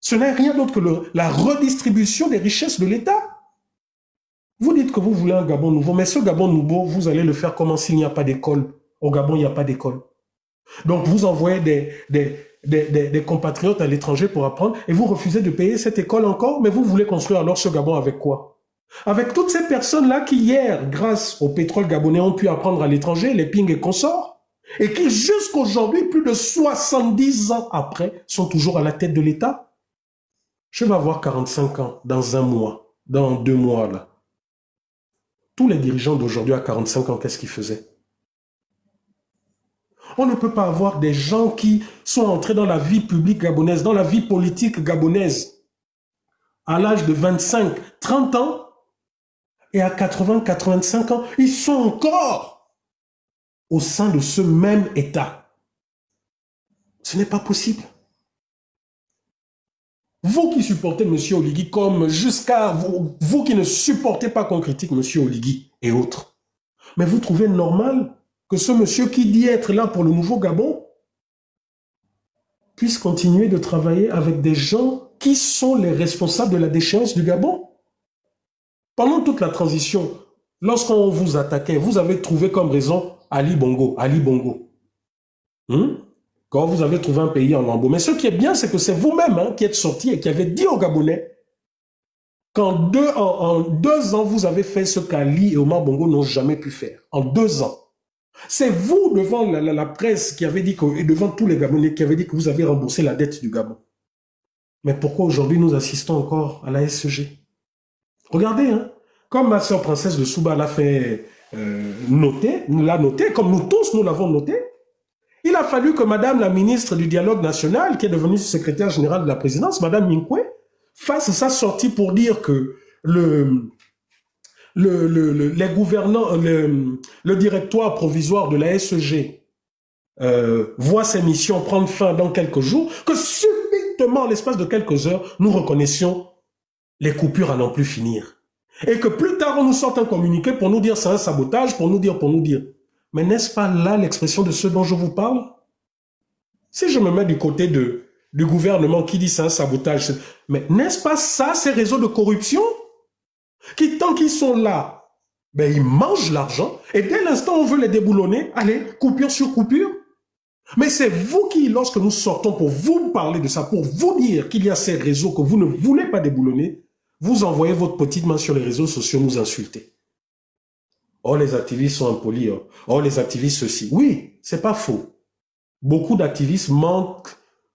Ce n'est rien d'autre que la redistribution des richesses de l'État. Vous dites que vous voulez un Gabon nouveau, mais ce Gabon nouveau, vous allez le faire comment s'il n'y a pas d'école? Au Gabon, il n'y a pas d'école. Donc, vous envoyez des compatriotes à l'étranger pour apprendre et vous refusez de payer cette école encore, mais vous voulez construire alors ce Gabon avec quoi? Avec toutes ces personnes-là qui, hier, grâce au pétrole gabonais, ont pu apprendre à l'étranger, les ping et consorts, et qui, jusqu'aujourd'hui, plus de 70 ans après, sont toujours à la tête de l'État. Je vais avoir 45 ans dans un mois, dans 2 mois, là. Tous les dirigeants d'aujourd'hui à 45 ans, qu'est-ce qu'ils faisaient? On ne peut pas avoir des gens qui sont entrés dans la vie publique gabonaise, dans la vie politique gabonaise, à l'âge de 25, 30 ans, et à 80, 85 ans, ils sont encore au sein de ce même État. Ce n'est pas possible. Vous qui supportez M. Oligui comme jusqu'à vous qui ne supportez pas qu'on critique M. Oligui et autres, mais vous trouvez normal que ce monsieur qui dit être là pour le nouveau Gabon puisse continuer de travailler avec des gens qui sont les responsables de la déchéance du Gabon? Pendant toute la transition, lorsqu'on vous attaquait, vous avez trouvé comme raison Ali Bongo, Ali Bongo. Quand vous avez trouvé un pays en lambeaux. Mais ce qui est bien, c'est que c'est vous-même qui êtes sorti et qui avez dit aux Gabonais qu'en deux ans, vous avez fait ce qu'Ali et Omar Bongo n'ont jamais pu faire. En 2 ans. C'est vous, devant la presse, qui avez dit que, et devant tous les Gabonais, qui avez dit que vous avez remboursé la dette du Gabon. Mais pourquoi aujourd'hui nous assistons encore à la SEG? Regardez, comme ma soeur princesse de Souba l'a fait noter, comme nous tous nous l'avons noté, il a fallu que madame la ministre du Dialogue National, qui est devenue secrétaire générale de la présidence, madame Minkwe, fasse sa sortie pour dire que les gouvernants, le directoire provisoire de la SEG voit ses missions prendre fin dans quelques jours, que subitement, en l'espace de quelques heures, nous reconnaissions les coupures à n'en plus finir. Et que plus tard, on nous sorte un communiqué pour nous dire c'est un sabotage, pour nous dire. Mais n'est-ce pas là l'expression de ce dont je vous parle? Si je me mets du côté du gouvernement qui dit c'est un sabotage, mais n'est-ce pas ça, ces réseaux de corruption qui, tant qu'ils sont là, ben, ils mangent l'argent et dès l'instant où on veut les déboulonner, allez, coupure sur coupure. Mais c'est vous qui, lorsque nous sortons pour vous parler de ça, pour vous dire qu'il y a ces réseaux que vous ne voulez pas déboulonner, vous envoyez votre petite main sur les réseaux sociaux nous insulter. Oh, les activistes sont impolis. Oh, les activistes ceci. Oui, c'est pas faux. Beaucoup d'activistes manquent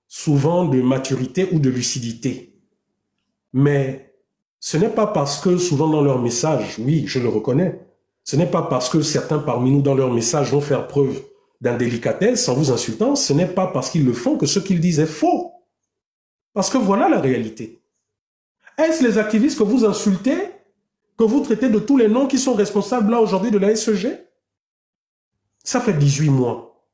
souvent de maturité ou de lucidité. Mais ce n'est pas parce que souvent dans leurs messages, oui, je le reconnais, ce n'est pas parce que certains parmi nous dans leurs messages vont faire preuve d'indélicatesse en vous insultant, ce n'est pas parce qu'ils le font que ce qu'ils disent est faux. Parce que voilà la réalité. Est-ce les activistes que vous insultez, que vous traitez de tous les noms qui sont responsables là aujourd'hui de la SEG? Ça fait 18 mois.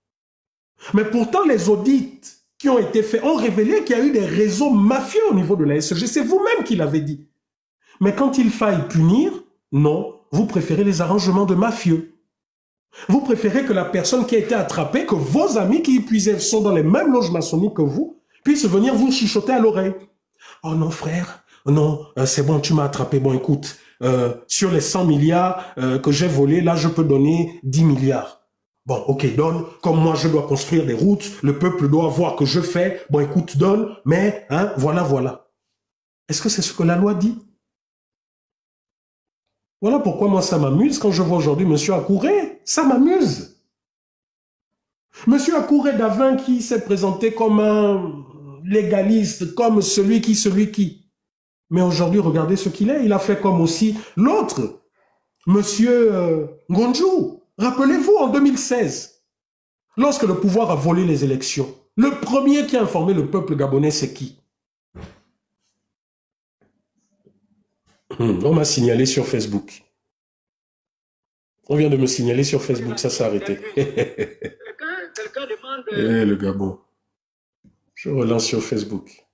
Mais pourtant, les audits qui ont été faits ont révélé qu'il y a eu des réseaux mafieux au niveau de la SEG. C'est vous-même qui l'avez dit. Mais quand il faille punir, non, vous préférez les arrangements de mafieux. Vous préférez que la personne qui a été attrapée, que vos amis qui sont dans les mêmes loges maçonniques que vous, puissent venir vous chuchoter à l'oreille. Oh non, frère, non, c'est bon, tu m'as attrapé. Bon, écoute, sur les 100 milliards que j'ai volés, là, je peux donner 10 milliards. Bon, ok, donne. Comme moi, je dois construire des routes, le peuple doit voir que je fais. Bon, écoute, donne, mais, voilà. Est-ce que c'est ce que la loi dit? Voilà pourquoi moi, ça m'amuse quand je vois aujourd'hui M. Akouré. Ça m'amuse. M. Akouré d'Avin qui s'est présenté comme un légaliste, comme celui qui. Mais aujourd'hui, regardez ce qu'il est. Il a fait comme aussi l'autre, M. Ngonjou. Rappelez-vous, en 2016, lorsque le pouvoir a volé les élections, le premier qui a informé le peuple gabonais, c'est qui? On m'a signalé sur Facebook. On vient de me signaler sur Facebook, ça s'est arrêté. Quelqu'un demande... Le Gabon. Je relance sur Facebook.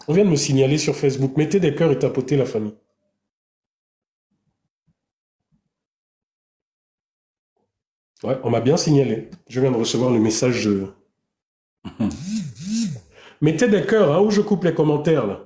On vient de me signaler sur Facebook. Mettez des cœurs et tapotez la famille. Ouais, on m'a bien signalé. Je viens de recevoir le message de... Mettez des cœurs, hein, où je coupe les commentaires, là.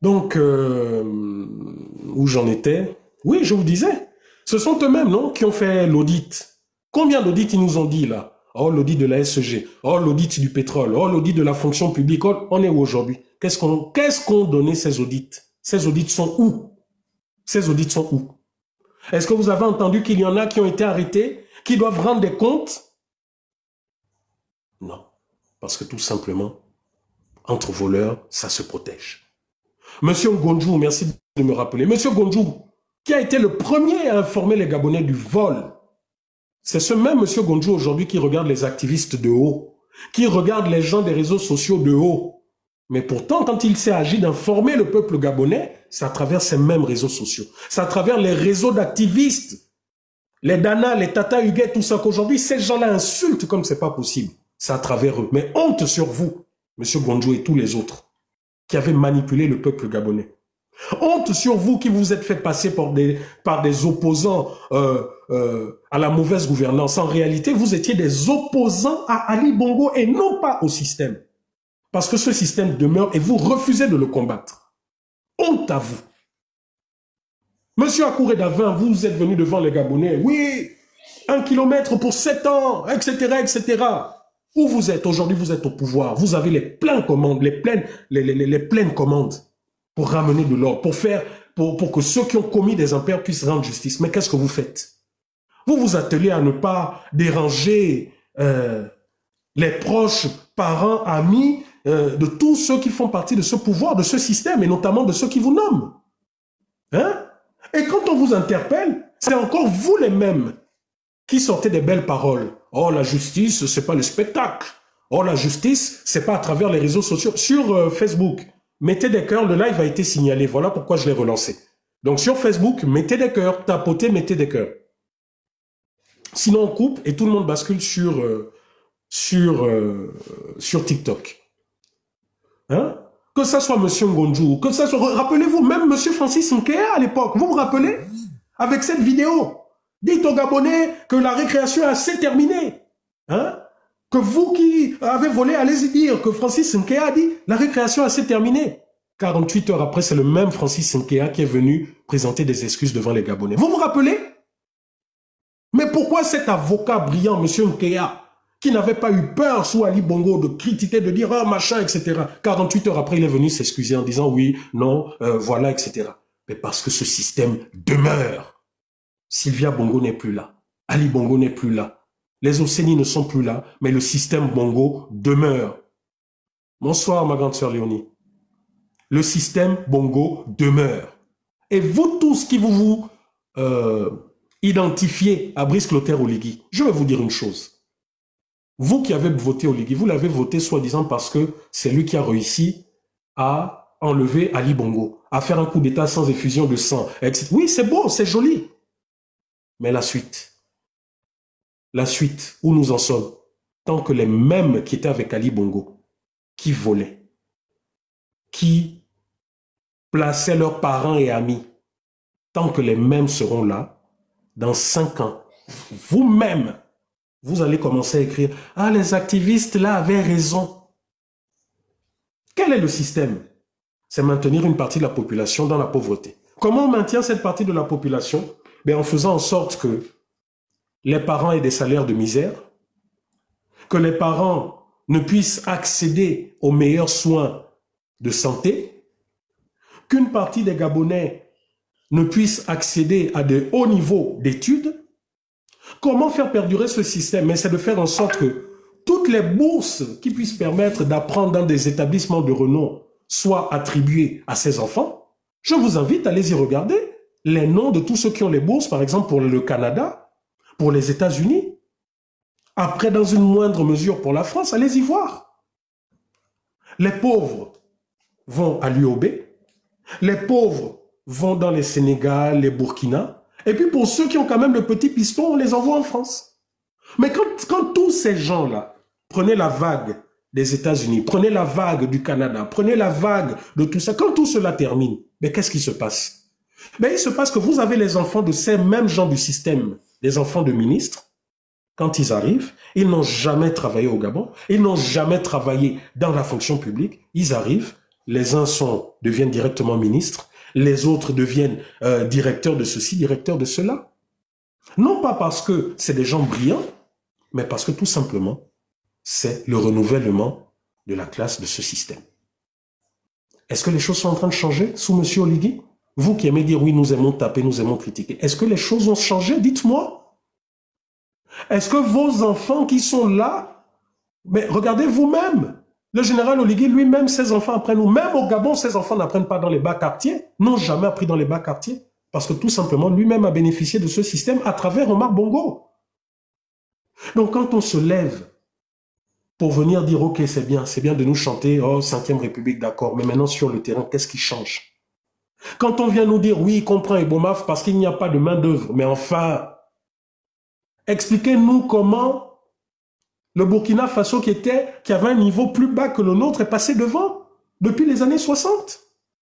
Donc, où j'en étais? Oui, je vous disais, ce sont eux-mêmes, non, qui ont fait l'audit. Combien d'audits ils nous ont dit, là? Oh, l'audit de la SEG, oh, l'audit du pétrole, oh, l'audit de la fonction publique. Oh, on est où aujourd'hui? Qu'est-ce qu'ont donné ces audits? Ces audits sont où? Ces audits sont où? Est-ce que vous avez entendu qu'il y en a qui ont été arrêtés, qui doivent rendre des comptes? Non, parce que tout simplement, entre voleurs, ça se protège. Monsieur Ngonjou, merci de me rappeler. Monsieur Ngonjou, qui a été le premier à informer les Gabonais du vol. C'est ce même monsieur Ngonjou aujourd'hui qui regarde les activistes de haut, qui regarde les gens des réseaux sociaux de haut. Mais pourtant, quand il s'est agi d'informer le peuple gabonais, c'est à travers ces mêmes réseaux sociaux. C'est à travers les réseaux d'activistes, les Dana, les Tata Huguet, tout ça, qu'aujourd'hui, ces gens-là insultent comme c'est pas possible. C'est à travers eux. Mais honte sur vous, monsieur Ngonjou et tous les autres, qui avaient manipulé le peuple gabonais. Honte sur vous qui vous êtes fait passer par des opposants à la mauvaise gouvernance. En réalité, vous étiez des opposants à Ali Bongo et non pas au système. Parce que ce système demeure et vous refusez de le combattre. Honte à vous. Monsieur Akouré Davin, vous êtes venu devant les Gabonais. Oui, 1 kilomètre pour 7 ans, etc., etc. Où vous êtes? Aujourd'hui, vous êtes au pouvoir. Vous avez les pleines commandes, les pleines commandes pour ramener de l'ordre, pour que ceux qui ont commis des impairs puissent rendre justice. Mais qu'est-ce que vous faites? Vous vous attelez à ne pas déranger les proches, parents, amis de tous ceux qui font partie de ce pouvoir, de ce système, et notamment de ceux qui vous nomment. Hein? Et quand on vous interpelle, c'est encore vous les mêmes qui sortez des belles paroles. Oh, la justice, c'est pas le spectacle. Oh, la justice, c'est pas à travers les réseaux sociaux. Sur Facebook, mettez des cœurs, le live a été signalé. Voilà pourquoi je l'ai relancé. Donc sur Facebook, mettez des cœurs, tapotez, mettez des cœurs. Sinon, on coupe et tout le monde bascule sur TikTok. Hein? Que ça soit M. Ngonjou, que ça soit... Rappelez-vous, même M. Francis Nkea à l'époque, vous vous rappelez? Avec cette vidéo, dites aux Gabonais que la récréation est assez terminée. Hein? Que vous qui avez volé, allez-y dire que Francis Nkea a dit la récréation est assez terminée. 48 heures après, c'est le même Francis Nkea qui est venu présenter des excuses devant les Gabonais. Vous vous rappelez? Mais pourquoi cet avocat brillant, M. Nkea, qui n'avait pas eu peur sous Ali Bongo de critiquer, de dire « ah, machin, etc. » 48 heures après, il est venu s'excuser en disant « oui, non, voilà, etc. » Mais parce que ce système demeure. Sylvia Bongo n'est plus là. Ali Bongo n'est plus là. Les Océnies ne sont plus là, mais le système Bongo demeure. Bonsoir, ma grande sœur Léonie. Le système Bongo demeure. Et vous tous qui vous identifiez à Brice Clotaire Oligui, je vais vous dire une chose. Vous qui avez voté Oligui, vous l'avez voté soi-disant parce que c'est lui qui a réussi à enlever Ali Bongo, à faire un coup d'État sans effusion de sang, etc. Oui, c'est beau, c'est joli. Mais la suite, où nous en sommes, tant que les mêmes qui étaient avec Ali Bongo, qui volaient, qui plaçaient leurs parents et amis, tant que les mêmes seront là, dans 5 ans, vous-même, vous allez commencer à écrire « Ah, les activistes là avaient raison ». Quel est le système? C'est maintenir une partie de la population dans la pauvreté. Comment on maintient cette partie de la population? En faisant en sorte que les parents aient des salaires de misère, que les parents ne puissent accéder aux meilleurs soins de santé, qu'une partie des Gabonais ne puissent accéder à de hauts niveaux d'études. Comment faire perdurer ce système? C'est de faire en sorte que toutes les bourses qui puissent permettre d'apprendre dans des établissements de renom soient attribuées à ces enfants. Je vous invite à aller y regarder les noms de tous ceux qui ont les bourses, par exemple pour le Canada, pour les États-Unis. Après, dans une moindre mesure pour la France, allez y voir. Les pauvres vont à l'UOB, les pauvres vont dans les Sénégal, les Burkina, et puis pour ceux qui ont quand même le petit piston, on les envoie en France. Mais quand tous ces gens-là, prenez la vague des États-Unis, prenez la vague du Canada, prenez la vague de tout ça, quand tout cela termine, mais qu'est-ce qui se passe? Il se passe que vous avez les enfants de ces mêmes gens du système, les enfants de ministres, Quand ils arrivent, ils n'ont jamais travaillé au Gabon, ils n'ont jamais travaillé dans la fonction publique. Ils arrivent, les uns deviennent directement ministres, les autres deviennent directeurs de ceci, directeurs de cela. Non pas parce que c'est des gens brillants, mais parce que tout simplement, c'est le renouvellement de la classe de ce système. Est-ce que les choses sont en train de changer sous M. Oligui? Vous qui aimez dire oui, nous aimons taper, nous aimons critiquer. Est-ce que les choses ont changé? Dites-moi. Est-ce que vos enfants qui sont là, mais regardez vous-même, le général Oligui lui-même, ses enfants apprennent, ou même au Gabon, ses enfants n'apprennent pas dans les bas quartiers, n'ont jamais appris dans les bas quartiers, parce que tout simplement, lui-même a bénéficié de ce système à travers Omar Bongo. Donc quand on se lève pour venir dire, ok, c'est bien de nous chanter, oh, 5e République, d'accord, mais maintenant sur le terrain, qu'est-ce qui change? Quand on vient nous dire, oui, comprend Ebomaf parce qu'il n'y a pas de main d'œuvre, mais enfin, expliquez-nous comment le Burkina Faso qui avait un niveau plus bas que le nôtre est passé devant depuis les années 60.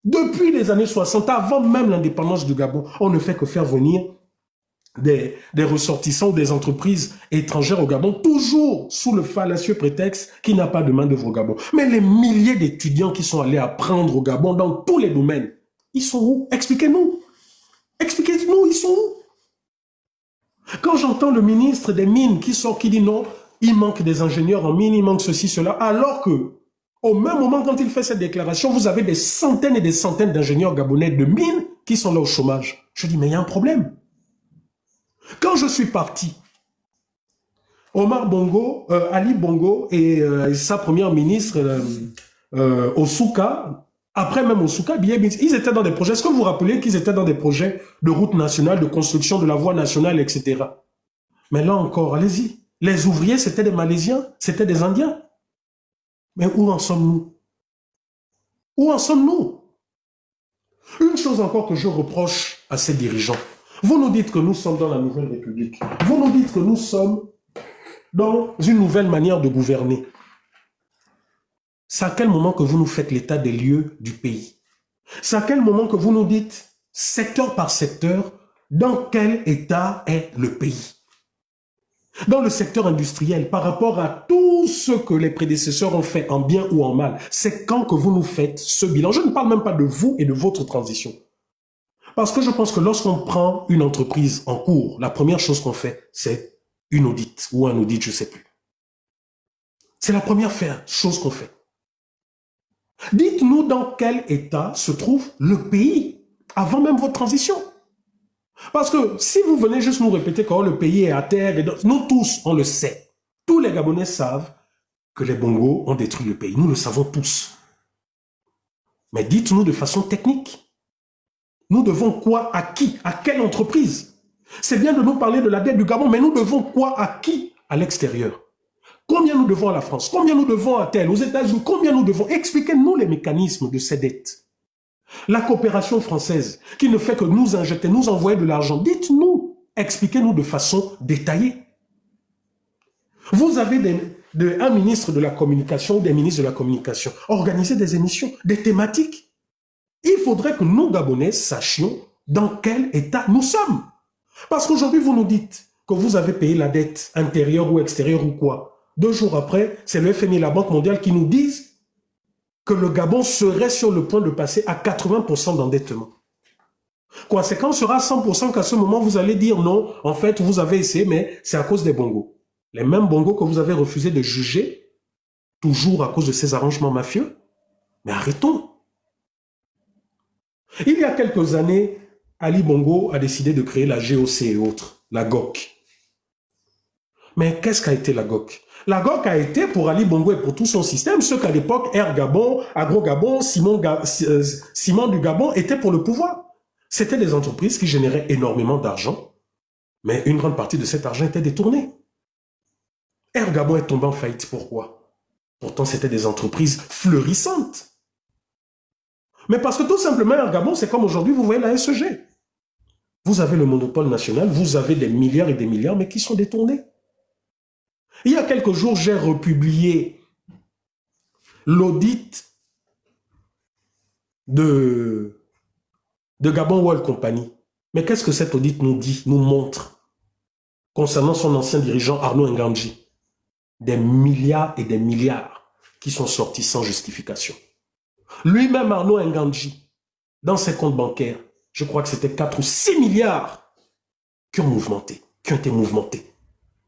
Depuis les années 60, avant même l'indépendance du Gabon, on ne fait que faire venir des ressortissants ou des entreprises étrangères au Gabon, toujours sous le fallacieux prétexte qu'il n'y a pas de main-d'œuvre au Gabon. Mais les milliers d'étudiants qui sont allés apprendre au Gabon dans tous les domaines, ils sont où? Expliquez-nous. Expliquez-nous, ils sont où? Quand j'entends le ministre des Mines qui sort, qui dit non, il manque des ingénieurs en mines, il manque ceci, cela, alors que, au même moment, quand il fait cette déclaration, vous avez des centaines et des centaines d'ingénieurs gabonais de mines qui sont là au chômage. Je dis, mais il y a un problème. Quand je suis parti, Omar Bongo, Ali Bongo et sa première ministre, Osouka, après même Osouka, ils étaient dans des projets. Est-ce que vous vous rappelez qu'ils étaient dans des projets de route nationale, de construction de la voie nationale, etc. Mais là encore, allez-y. Les ouvriers, c'était des Malaisiens, c'était des Indiens. Mais où en sommes-nous? Où en sommes-nous? Une chose encore que je reproche à ces dirigeants. Vous nous dites que nous sommes dans la Nouvelle République. Vous nous dites que nous sommes dans une nouvelle manière de gouverner. C'est à quel moment que vous nous faites l'état des lieux du pays? C'est à quel moment que vous nous dites, secteur par secteur, dans quel état est le pays? Dans le secteur industriel, par rapport à tout ce que les prédécesseurs ont fait en bien ou en mal, c'est quand que vous nous faites ce bilan? Je ne parle même pas de vous et de votre transition. Parce que je pense que lorsqu'on prend une entreprise en cours, la première chose qu'on fait, c'est une audit ou un audit, je ne sais plus. C'est la première chose qu'on fait. Dites-nous dans quel état se trouve le pays avant même votre transition. Parce que si vous venez juste nous répéter que le pays est à terre, nous tous, on le sait. Tous les Gabonais savent que les Bongos ont détruit le pays. Nous le savons tous. Mais dites-nous de façon technique. Nous devons quoi à qui? À quelle entreprise? C'est bien de nous parler de la dette du Gabon, mais nous devons quoi à qui à l'extérieur? Combien nous devons à la France? Combien nous devons à tel? Aux États-Unis? Combien nous devons? Expliquez-nous les mécanismes de ces dettes. La coopération française, qui ne fait que nous injecter, nous envoyer de l'argent. Dites-nous, expliquez-nous de façon détaillée. Vous avez un ministre de la communication ou des ministres de la communication. Organisez des émissions, des thématiques. Il faudrait que nous, Gabonais, sachions dans quel état nous sommes. Parce qu'aujourd'hui, vous nous dites que vous avez payé la dette intérieure ou extérieure ou quoi. 2 jours après, c'est le FMI et la Banque mondiale qui nous disent que le Gabon serait sur le point de passer à 80% d'endettement. Conséquence sera 100% qu'à ce moment, vous allez dire non, en fait, vous avez essayé, mais c'est à cause des Bongos. Les mêmes Bongos que vous avez refusé de juger, toujours à cause de ces arrangements mafieux. Mais arrêtons. Il y a quelques années, Ali Bongo a décidé de créer la GOC et autres, la GOC. Mais qu'est-ce qu'a été la GOC? La GOC a été pour Ali Bongo et pour tout son système, ce qu'à l'époque Air Gabon, Agro Gabon, Ciment du Gabon étaient pour le pouvoir. C'était des entreprises qui généraient énormément d'argent, mais une grande partie de cet argent était détourné. Air Gabon est tombé en faillite. Pourquoi? Pourtant, c'était des entreprises fleurissantes. Mais parce que tout simplement, Air Gabon, c'est comme aujourd'hui, vous voyez la SEG. Vous avez le monopole national, vous avez des milliards et des milliards, mais qui sont détournés. Il y a quelques jours, j'ai republié l'audit de Gabon Oil Company. Mais qu'est-ce que cet audit nous dit, nous montre? concernant son ancien dirigeant Arnaud Nganji. Des milliards et des milliards qui sont sortis sans justification. Lui-même, Arnaud Nganji, dans ses comptes bancaires, je crois que c'était 4 ou 6 milliards qui ont été mouvementés.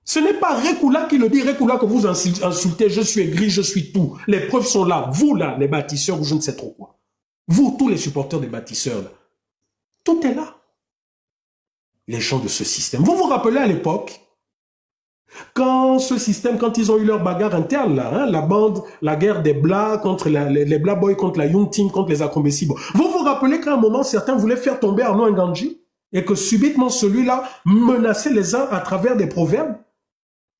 Ce n'est pas Rekula qui le dit, Rekula que vous insultez, je suis aigri, je suis tout. Les preuves sont là, vous là, les bâtisseurs ou je ne sais trop quoi. Vous, tous les supporters des bâtisseurs, là. Tout est là. Les gens de ce système. Vous vous rappelez à l'époque, quand ce système, quand ils ont eu leur bagarre interne, là, hein, la bande, la guerre des Blas contre les Blas Boys, contre la Young Team, contre les Akombesi. Vous vous rappelez qu'à un moment, certains voulaient faire tomber Arnaud Nganji et que subitement celui-là menaçait les uns à travers des proverbes.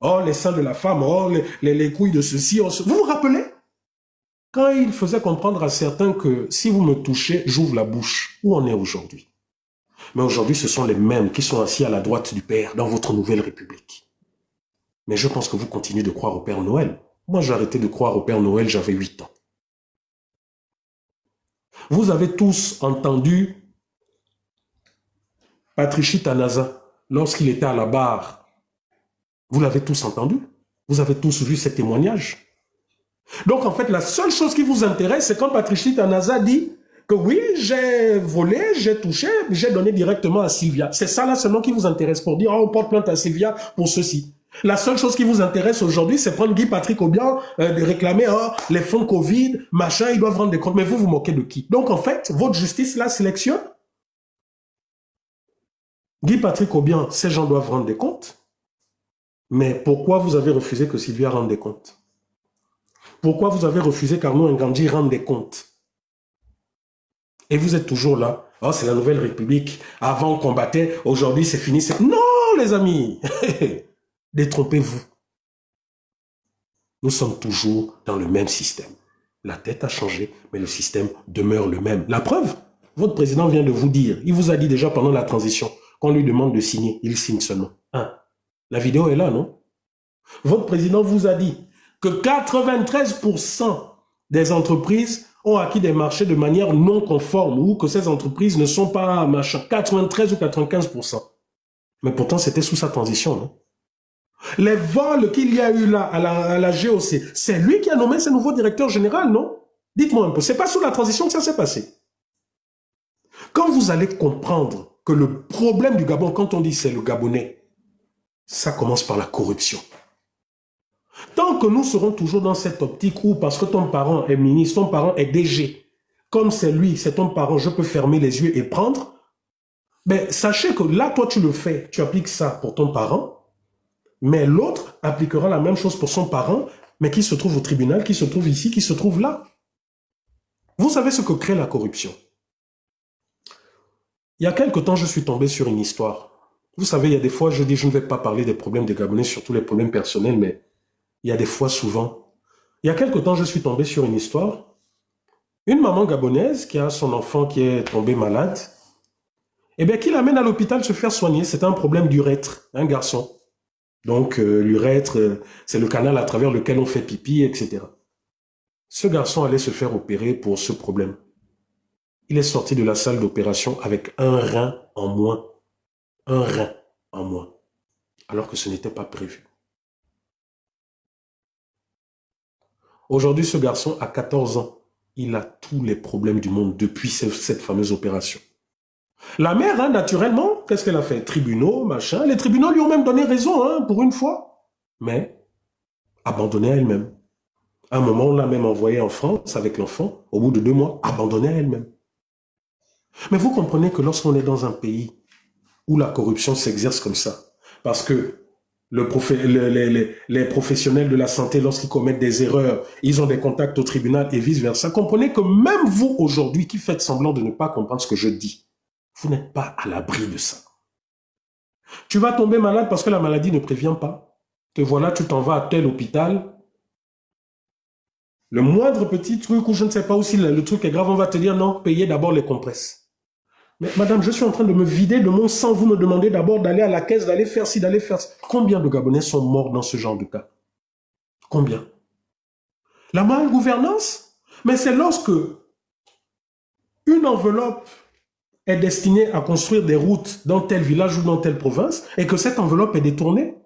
Oh, les seins de la femme, oh, les couilles de ceci. Vous vous rappelez? Quand il faisait comprendre à certains que si vous me touchez, j'ouvre la bouche. Où on est aujourd'hui? Mais aujourd'hui, ce sont les mêmes qui sont assis à la droite du Père dans votre nouvelle République. Mais je pense que vous continuez de croire au Père Noël. Moi, j'ai arrêté de croire au Père Noël, j'avais 8 ans. Vous avez tous entendu Patrici Tanaza lorsqu'il était à la barre. Vous l'avez tous entendu. Vous avez tous vu ces témoignages. Donc, en fait, la seule chose qui vous intéresse, c'est quand Patrici Tanaza dit que oui, j'ai volé, j'ai touché, j'ai donné directement à Sylvia. C'est ça là seulement qui vous intéresse pour dire, oh, on porte plainte à Sylvia pour ceci. La seule chose qui vous intéresse aujourd'hui, c'est prendre Guy Patrick Obiang, de réclamer oh, les fonds Covid, machin, ils doivent rendre des comptes. Mais vous vous moquez de qui? Donc, en fait, votre justice là sélectionne. Guy Patrick Obiang, ces gens doivent rendre des comptes. Mais pourquoi vous avez refusé que Sylvia rende des comptes? Pourquoi vous avez refusé qu'Arnaud Nganji rende des comptes? Et vous êtes toujours là. Oh, c'est la nouvelle République. Avant, on combattait. Aujourd'hui, c'est fini. Non, les amis. Détrompez-vous. Nous sommes toujours dans le même système. La tête a changé, mais le système demeure le même. La preuve, votre président vient de vous dire, il vous a dit déjà pendant la transition, qu'on lui demande de signer, il signe seulement. La vidéo est là, non? Votre président vous a dit que 93% des entreprises ont acquis des marchés de manière non conforme ou que ces entreprises ne sont pas machin. 93 ou 95%. Mais pourtant, c'était sous sa transition, non? Les vols qu'il y a eu là à la GOC, c'est lui qui a nommé ce nouveau directeur général, non? Dites-moi un peu, c'est pas sous la transition que ça s'est passé. Quand vous allez comprendre que le problème du Gabon, quand on dit c'est le Gabonais, ça commence par la corruption. Tant que nous serons toujours dans cette optique où, parce que ton parent est ministre, ton parent est DG, comme c'est lui, c'est ton parent, je peux fermer les yeux et prendre, ben, sachez que là, toi, tu le fais, tu appliques ça pour ton parent, mais l'autre appliquera la même chose pour son parent, mais qui se trouve au tribunal, qui se trouve ici, qui se trouve là. Vous savez ce que crée la corruption? Il y a quelque temps, je suis tombé sur une histoire. Vous savez, il y a des fois, je dis, je ne vais pas parler des problèmes des Gabonais, surtout les problèmes personnels, mais il y a des fois, souvent. Il y a quelque temps, je suis tombé sur une histoire. Une maman gabonaise qui a son enfant qui est tombé malade, eh bien, qui l'amène à l'hôpital se faire soigner. C'est un problème d'urètre, un garçon. Donc, l'urètre, c'est le canal à travers lequel on fait pipi, etc. Ce garçon allait se faire opérer pour ce problème. Il est sorti de la salle d'opération avec un rein en moins. Un rein en moins. Alors que ce n'était pas prévu. Aujourd'hui, ce garçon a 14 ans. Il a tous les problèmes du monde depuis cette fameuse opération. La mère, hein, naturellement, qu'est-ce qu'elle a fait? Tribunaux, machin. Les tribunaux lui ont même donné raison, hein, pour une fois. Mais, abandonnée à elle-même. À un moment, on l'a même envoyée en France avec l'enfant. Au bout de 2 mois, abandonnée à elle-même. Mais vous comprenez que lorsqu'on est dans un pays où la corruption s'exerce comme ça, parce que les professionnels de la santé, lorsqu'ils commettent des erreurs, ils ont des contacts au tribunal et vice-versa. Comprenez que même vous, aujourd'hui, qui faites semblant de ne pas comprendre ce que je dis, vous n'êtes pas à l'abri de ça. Tu vas tomber malade parce que la maladie ne prévient pas. Te voilà, tu t'en vas à tel hôpital. Le moindre petit truc, ou je ne sais pas où si le truc est grave, on va te dire non, payez d'abord les compresses. Mais madame, je suis en train de me vider de mon sang. Vous me demandez d'abord d'aller à la caisse, d'aller faire ci, d'aller faire ça. Combien de Gabonais sont morts dans ce genre de cas? Combien? La malgouvernance? Mais c'est lorsque une enveloppe est destinée à construire des routes dans tel village ou dans telle province et que cette enveloppe est détournée.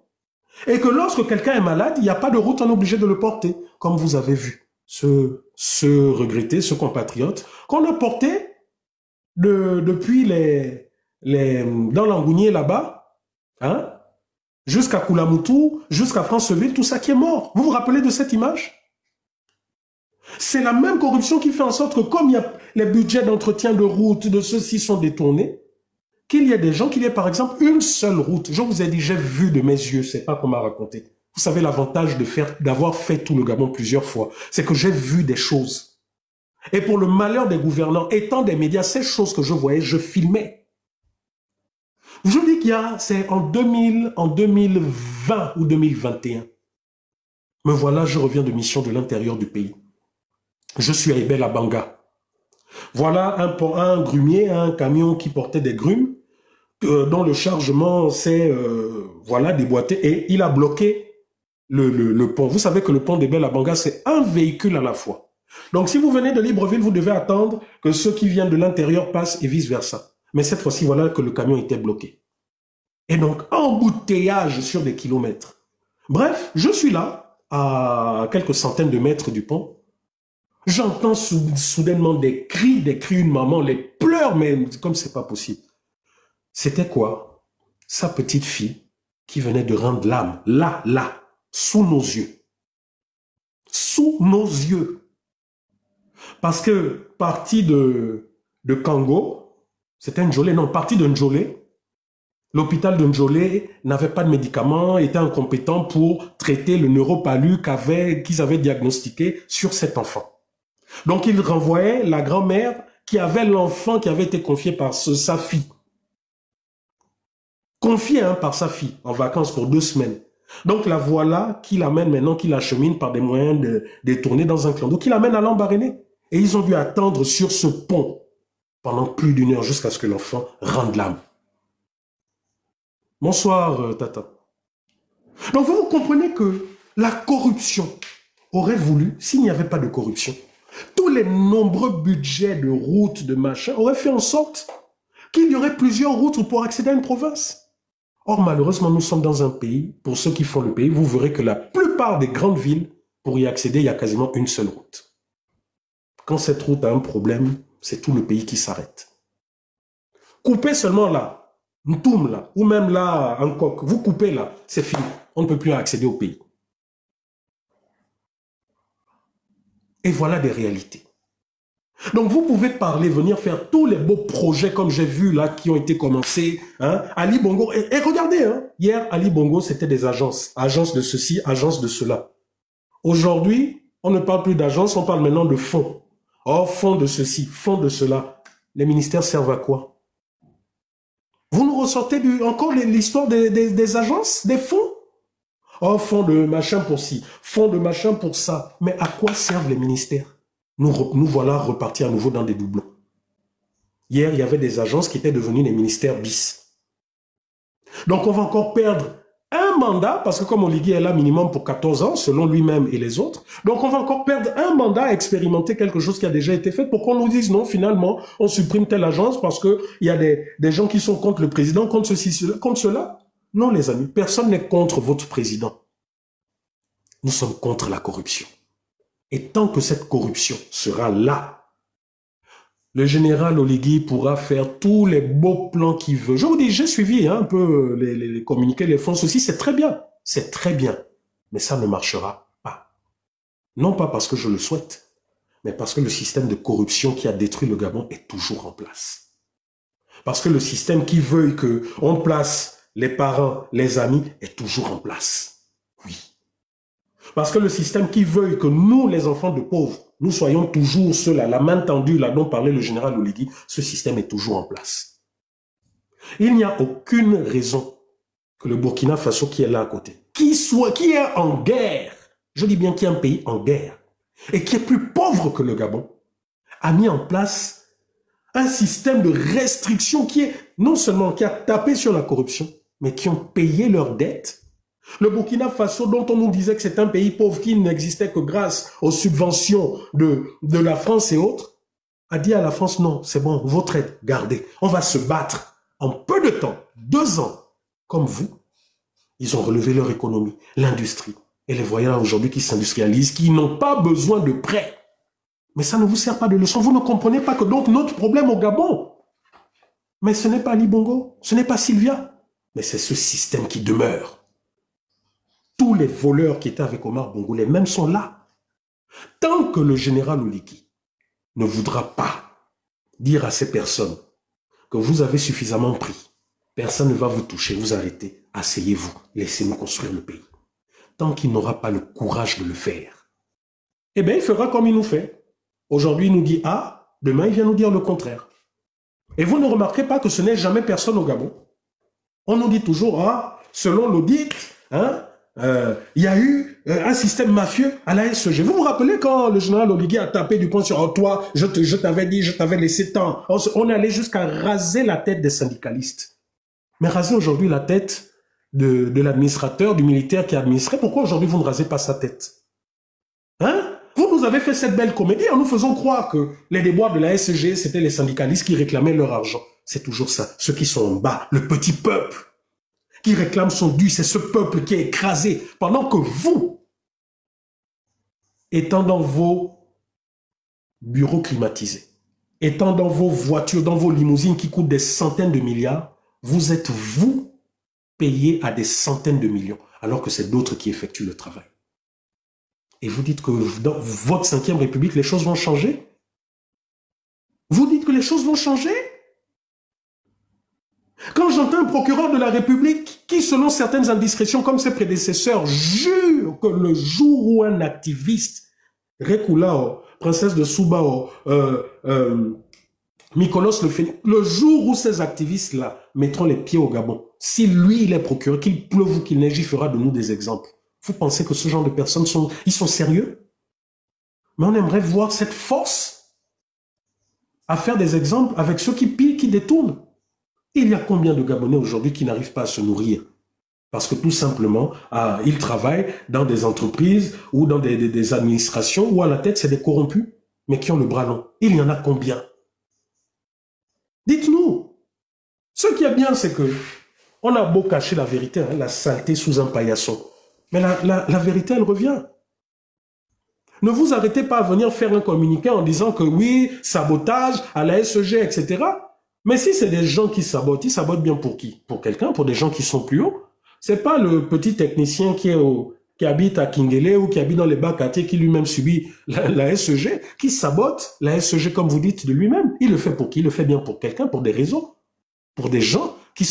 Et que lorsque quelqu'un est malade, il n'y a pas de route, on est obligé de le porter. Comme vous avez vu, ce regretté, ce compatriote, qu'on a porté depuis dans l'Angounier là-bas, hein, jusqu'à Koulamoutou, jusqu'à Franceville, tout ça qui est mort. Vous vous rappelez de cette image? C'est la même corruption qui fait en sorte que comme il y a les budgets d'entretien de route, de ceux-ci sont détournés, qu'il y ait des gens, qu'il y ait par exemple une seule route. Je vous ai dit, j'ai vu de mes yeux, c'est pas qu'on m'a raconté. Vous savez l'avantage d'avoir fait tout le Gabon plusieurs fois, c'est que j'ai vu des choses. Et pour le malheur des gouvernants, étant des médias, ces choses que je voyais, je filmais. Je dis qu'il y a, c'est en 2020 ou 2021. Me voilà, je reviens de mission de l'intérieur du pays. Je suis à Ebel à Banga. Voilà un grumier, un camion qui portait des grumes, dont le chargement s'est voilà, déboîté et il a bloqué le pont. Vous savez que le pont d'Ebel à Banga, c'est un véhicule à la fois. Donc si vous venez de Libreville, vous devez attendre que ceux qui viennent de l'intérieur passent et vice-versa. Mais cette fois-ci, voilà que le camion était bloqué. Et donc, embouteillage sur des kilomètres. Bref, je suis là, à quelques centaines de mètres du pont. J'entends soudainement des cris d'une maman, les pleurs, mais comme c'est pas possible. C'était quoi? Sa petite fille qui venait de rendre l'âme, là, sous nos yeux. Sous nos yeux. Parce que, parti de Kango, c'était Ndjolé, non, parti de Ndjolé, l'hôpital de Ndjolé n'avait pas de médicaments, était incompétent pour traiter le neuropalu qu'ils avaient diagnostiqué sur cet enfant. Donc, il renvoyait la grand-mère qui avait l'enfant qui avait été confié par sa fille. Confié par sa fille, en vacances pour 2 semaines. Donc, la voilà qui l'amène maintenant, qui l'achemine par des moyens détournés dans un clando, qui l'amène à Lambaréné. Et ils ont dû attendre sur ce pont pendant plus d'1 heure jusqu'à ce que l'enfant rende l'âme. Bonsoir, Tata. Donc, vous comprenez que la corruption aurait voulu, s'il n'y avait pas de corruption, tous les nombreux budgets de routes, de machin, auraient fait en sorte qu'il y aurait plusieurs routes pour accéder à une province. Or, malheureusement, nous sommes dans un pays, pour ceux qui font le pays, vous verrez que la plupart des grandes villes, pour y accéder, il y a quasiment une seule route. Quand cette route a un problème, c'est tout le pays qui s'arrête. Coupez seulement là, Ntoum là, ou même là, en coq, vous coupez là, c'est fini. On ne peut plus accéder au pays. Et voilà des réalités. Donc vous pouvez parler, venir faire tous les beaux projets comme j'ai vu là qui ont été commencés. Hein, Ali Bongo, et regardez, hein, hier Ali Bongo c'était des agences. Agences de ceci, agences de cela. Aujourd'hui, on ne parle plus d'agence, on parle maintenant de fonds. Oh, fonds de ceci, fonds de cela. Les ministères servent à quoi? Vous nous ressortez encore l'histoire des agences, des fonds? Oh, fonds de machin pour ci, fonds de machin pour ça. Mais à quoi servent les ministères? Nous voilà repartis à nouveau dans des doublons. Hier, il y avait des agences qui étaient devenues des ministères bis. Donc, on va encore perdre un mandat, parce que comme Oligui est là minimum pour 14 ans, selon lui-même et les autres, donc on va encore perdre un mandat à expérimenter quelque chose qui a déjà été fait pour qu'on nous dise non, finalement, on supprime telle agence parce qu'il y a des gens qui sont contre le président, contre ceci, contre cela. Non, les amis, personne n'est contre votre président. Nous sommes contre la corruption. Et tant que cette corruption sera là, le général Oligui pourra faire tous les beaux plans qu'il veut. Je vous dis, j'ai suivi un peu les communiqués, les fonds, ceci, c'est très bien. C'est très bien. Mais ça ne marchera pas. Non pas parce que je le souhaite, mais parce que le système de corruption qui a détruit le Gabon est toujours en place. Parce que le système qui veut qu'on place les parents, les amis, est toujours en place. Oui. Parce que le système qui veut que nous, les enfants de pauvres, nous soyons toujours ceux-là, la main tendue, là dont parlait le général Oligui, ce système est toujours en place. Il n'y a aucune raison que le Burkina Faso qui est là à côté, qui est en guerre, je dis bien qui est un pays en guerre, et qui est plus pauvre que le Gabon, a mis en place un système de restriction qui est non seulement qui a tapé sur la corruption, mais qui ont payé leurs dettes. Le Burkina Faso, dont on nous disait que c'est un pays pauvre qui n'existait que grâce aux subventions de la France et autres, a dit à la France, non, c'est bon, votre aide, gardez. On va se battre en peu de temps, 2 ans, comme vous. Ils ont relevé leur économie, l'industrie. Et les voyants aujourd'hui qui s'industrialisent, qui n'ont pas besoin de prêts. Mais ça ne vous sert pas de leçon. Vous ne comprenez pas que donc notre problème au Gabon, mais ce n'est pas Ali Bongo, ce n'est pas Sylvia, mais c'est ce système qui demeure. Tous les voleurs qui étaient avec Omar Bongo, les mêmes sont là. Tant que le général Oligui ne voudra pas dire à ces personnes que vous avez suffisamment pris, personne ne va vous toucher, vous arrêtez, asseyez-vous, laissez-nous construire le pays. Tant qu'il n'aura pas le courage de le faire, eh bien, il fera comme il nous fait. Aujourd'hui, il nous dit A, demain, il vient nous dire le contraire. Et vous ne remarquez pas que ce n'est jamais personne au Gabon. On nous dit toujours, ah, selon l'audit, hein, il y a eu un système mafieux à la SEG. Vous vous rappelez quand le général Oligui a tapé du poing sur toi, je t'avais dit, je t'avais laissé temps. On est allé jusqu'à raser la tête des syndicalistes. Mais raser aujourd'hui la tête de l'administrateur, du militaire qui a administré, pourquoi aujourd'hui vous ne rasez pas sa tête? Hein? Vous nous avez fait cette belle comédie en nous faisant croire que les déboires de la SEG, c'était les syndicalistes qui réclamaient leur argent. C'est toujours ça. Ceux qui sont en bas, le petit peuple, qui réclame son dû, c'est ce peuple qui est écrasé. Pendant que vous, étant dans vos bureaux climatisés, étant dans vos voitures, dans vos limousines qui coûtent des centaines de milliards, vous êtes, vous, payés à des centaines de millions, alors que c'est d'autres qui effectuent le travail. Et vous dites que dans votre 5e République, les choses vont changer? Vous dites que les choses vont changer? Quand j'entends un procureur de la République qui, selon certaines indiscrétions comme ses prédécesseurs, jure que le jour où un activiste, Rekulao, princesse de Soubao, Mykolos le Phénix, le jour où ces activistes-là mettront les pieds au Gabon, si lui, il est procureur, qu'il pleuve ou qu'il neige, il fera de nous des exemples. Vous pensez que ce genre de personnes sont sérieux? Mais on aimerait voir cette force à faire des exemples avec ceux qui pillent, qui détournent. Il y a combien de Gabonais aujourd'hui qui n'arrivent pas à se nourrir? Parce que tout simplement, ils travaillent dans des entreprises ou dans des administrations où à la tête, c'est des corrompus, mais qui ont le bras long. Il y en a combien? Dites-nous. Ce qui est bien, c'est que on a beau cacher la vérité, hein, la saleté sous un paillasson. Mais la vérité, elle revient. Ne vous arrêtez pas à venir faire un communiqué en disant que oui, sabotage à la SEG, etc. Mais si c'est des gens qui sabotent, ils sabotent bien pour qui? Pour quelqu'un, pour des gens qui sont plus hauts. C'est pas le petit technicien qui habite à Kingele ou qui habite dans les bas quartiers qui lui-même subit la SEG, qui sabote la SEG, comme vous dites, de lui-même. Il le fait pour qui? Il le fait bien pour quelqu'un, pour des réseaux, pour des gens qui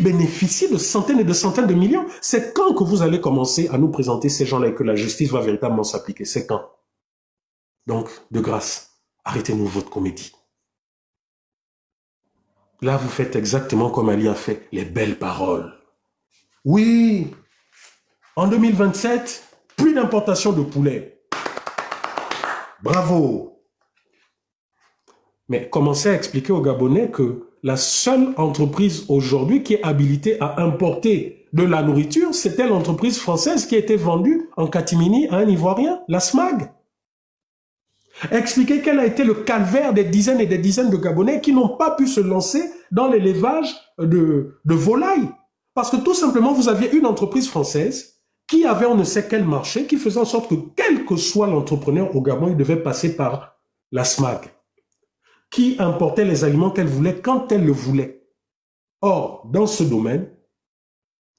bénéficient de centaines et de centaines de millions. C'est quand que vous allez commencer à nous présenter ces gens-là et que la justice va véritablement s'appliquer? C'est quand? Donc, de grâce, arrêtez-nous votre comédie. Là, vous faites exactement comme Ali a fait, les belles paroles. Oui, en 2027, plus d'importation de poulet. Bravo. Mais commencez à expliquer aux Gabonais que la seule entreprise aujourd'hui qui est habilitée à importer de la nourriture, c'était l'entreprise française qui a été vendue en catimini à un Ivoirien, la SMAG. Expliquer quel a été le calvaire des dizaines et des dizaines de Gabonais qui n'ont pas pu se lancer dans l'élevage de volailles. Parce que tout simplement, vous aviez une entreprise française qui avait on ne sait quel marché, qui faisait en sorte que quel que soit l'entrepreneur au Gabon, il devait passer par la SMAG, qui importait les aliments qu'elle voulait quand elle le voulait. Or, dans ce domaine,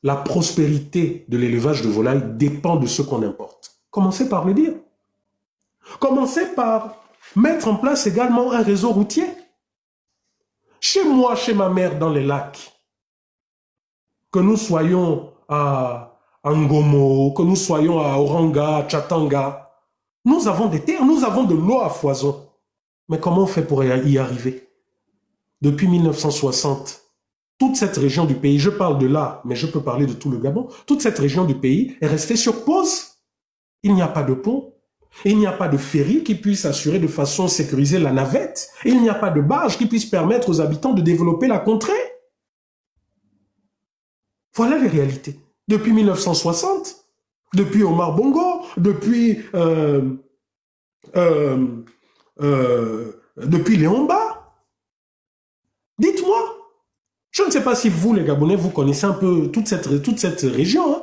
la prospérité de l'élevage de volailles dépend de ce qu'on importe. Commencez par le dire. Commencez par mettre en place également un réseau routier. Chez moi, chez ma mère, dans les lacs, que nous soyons à Ngomo, que nous soyons à Oranga, à Chatanga, nous avons des terres, nous avons de l'eau à foison. Mais comment on fait pour y arriver? Depuis 1960, toute cette région du pays, je parle de là, mais je peux parler de tout le Gabon, toute cette région du pays est restée sur pause. Il n'y a pas de pont. Il n'y a pas de ferry qui puisse assurer de façon sécurisée la navette. Il n'y a pas de barge qui puisse permettre aux habitants de développer la contrée. Voilà les réalités. Depuis 1960, depuis Omar Bongo, depuis depuis Léon Mba? Dites-moi. Je ne sais pas si vous, les Gabonais, vous connaissez un peu toute cette région. Hein?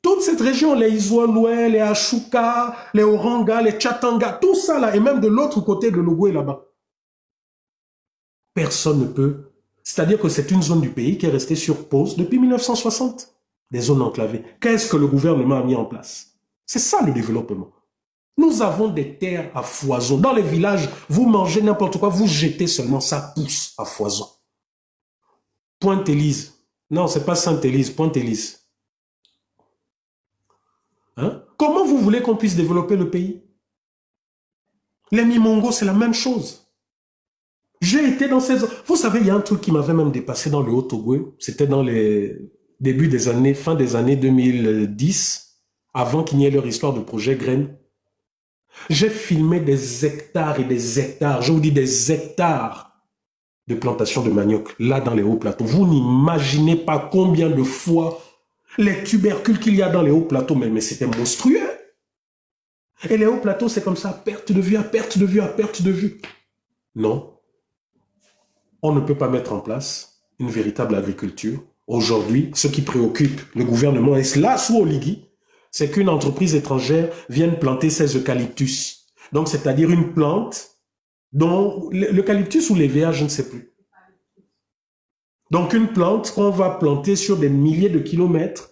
Toute cette région, les Izoaloué, les Ashuka, les Oranga, les Tchatanga, tout ça là, et même de l'autre côté de l'Ogooué là-bas. Personne ne peut. C'est-à-dire que c'est une zone du pays qui est restée sur pause depuis 1960. Des zones enclavées. Qu'est-ce que le gouvernement a mis en place? C'est ça le développement. Nous avons des terres à foison. Dans les villages, vous mangez n'importe quoi, vous jetez seulement, ça pousse à foison. Pointe-Élise. Non, c'est pas Sainte-Élise, Pointe-Élise. Hein? Comment vous voulez qu'on puisse développer le pays? Les Mimongo, c'est la même chose. J'ai été dans ces... Vous savez, il y a un truc qui m'avait même dépassé dans le Haut-Togo. C'était dans les débuts des années, fin des années 2010, avant qu'il n'y ait leur histoire de projet Graines. J'ai filmé des hectares et des hectares, je vous dis des hectares de plantation de manioc, là dans les hauts plateaux. Vous n'imaginez pas combien de fois les tubercules qu'il y a dans les hauts plateaux, mais c'était monstrueux. Et les hauts plateaux, c'est comme ça, à perte de vue, à perte de vue, à perte de vue. Non. On ne peut pas mettre en place une véritable agriculture. Aujourd'hui, ce qui préoccupe le gouvernement, et là, sous Oligui, c'est qu'une entreprise étrangère vienne planter ses eucalyptus. Donc, c'est-à-dire une plante dont l'eucalyptus ou l'EVA, je ne sais plus. Donc, une plante qu'on va planter sur des milliers de kilomètres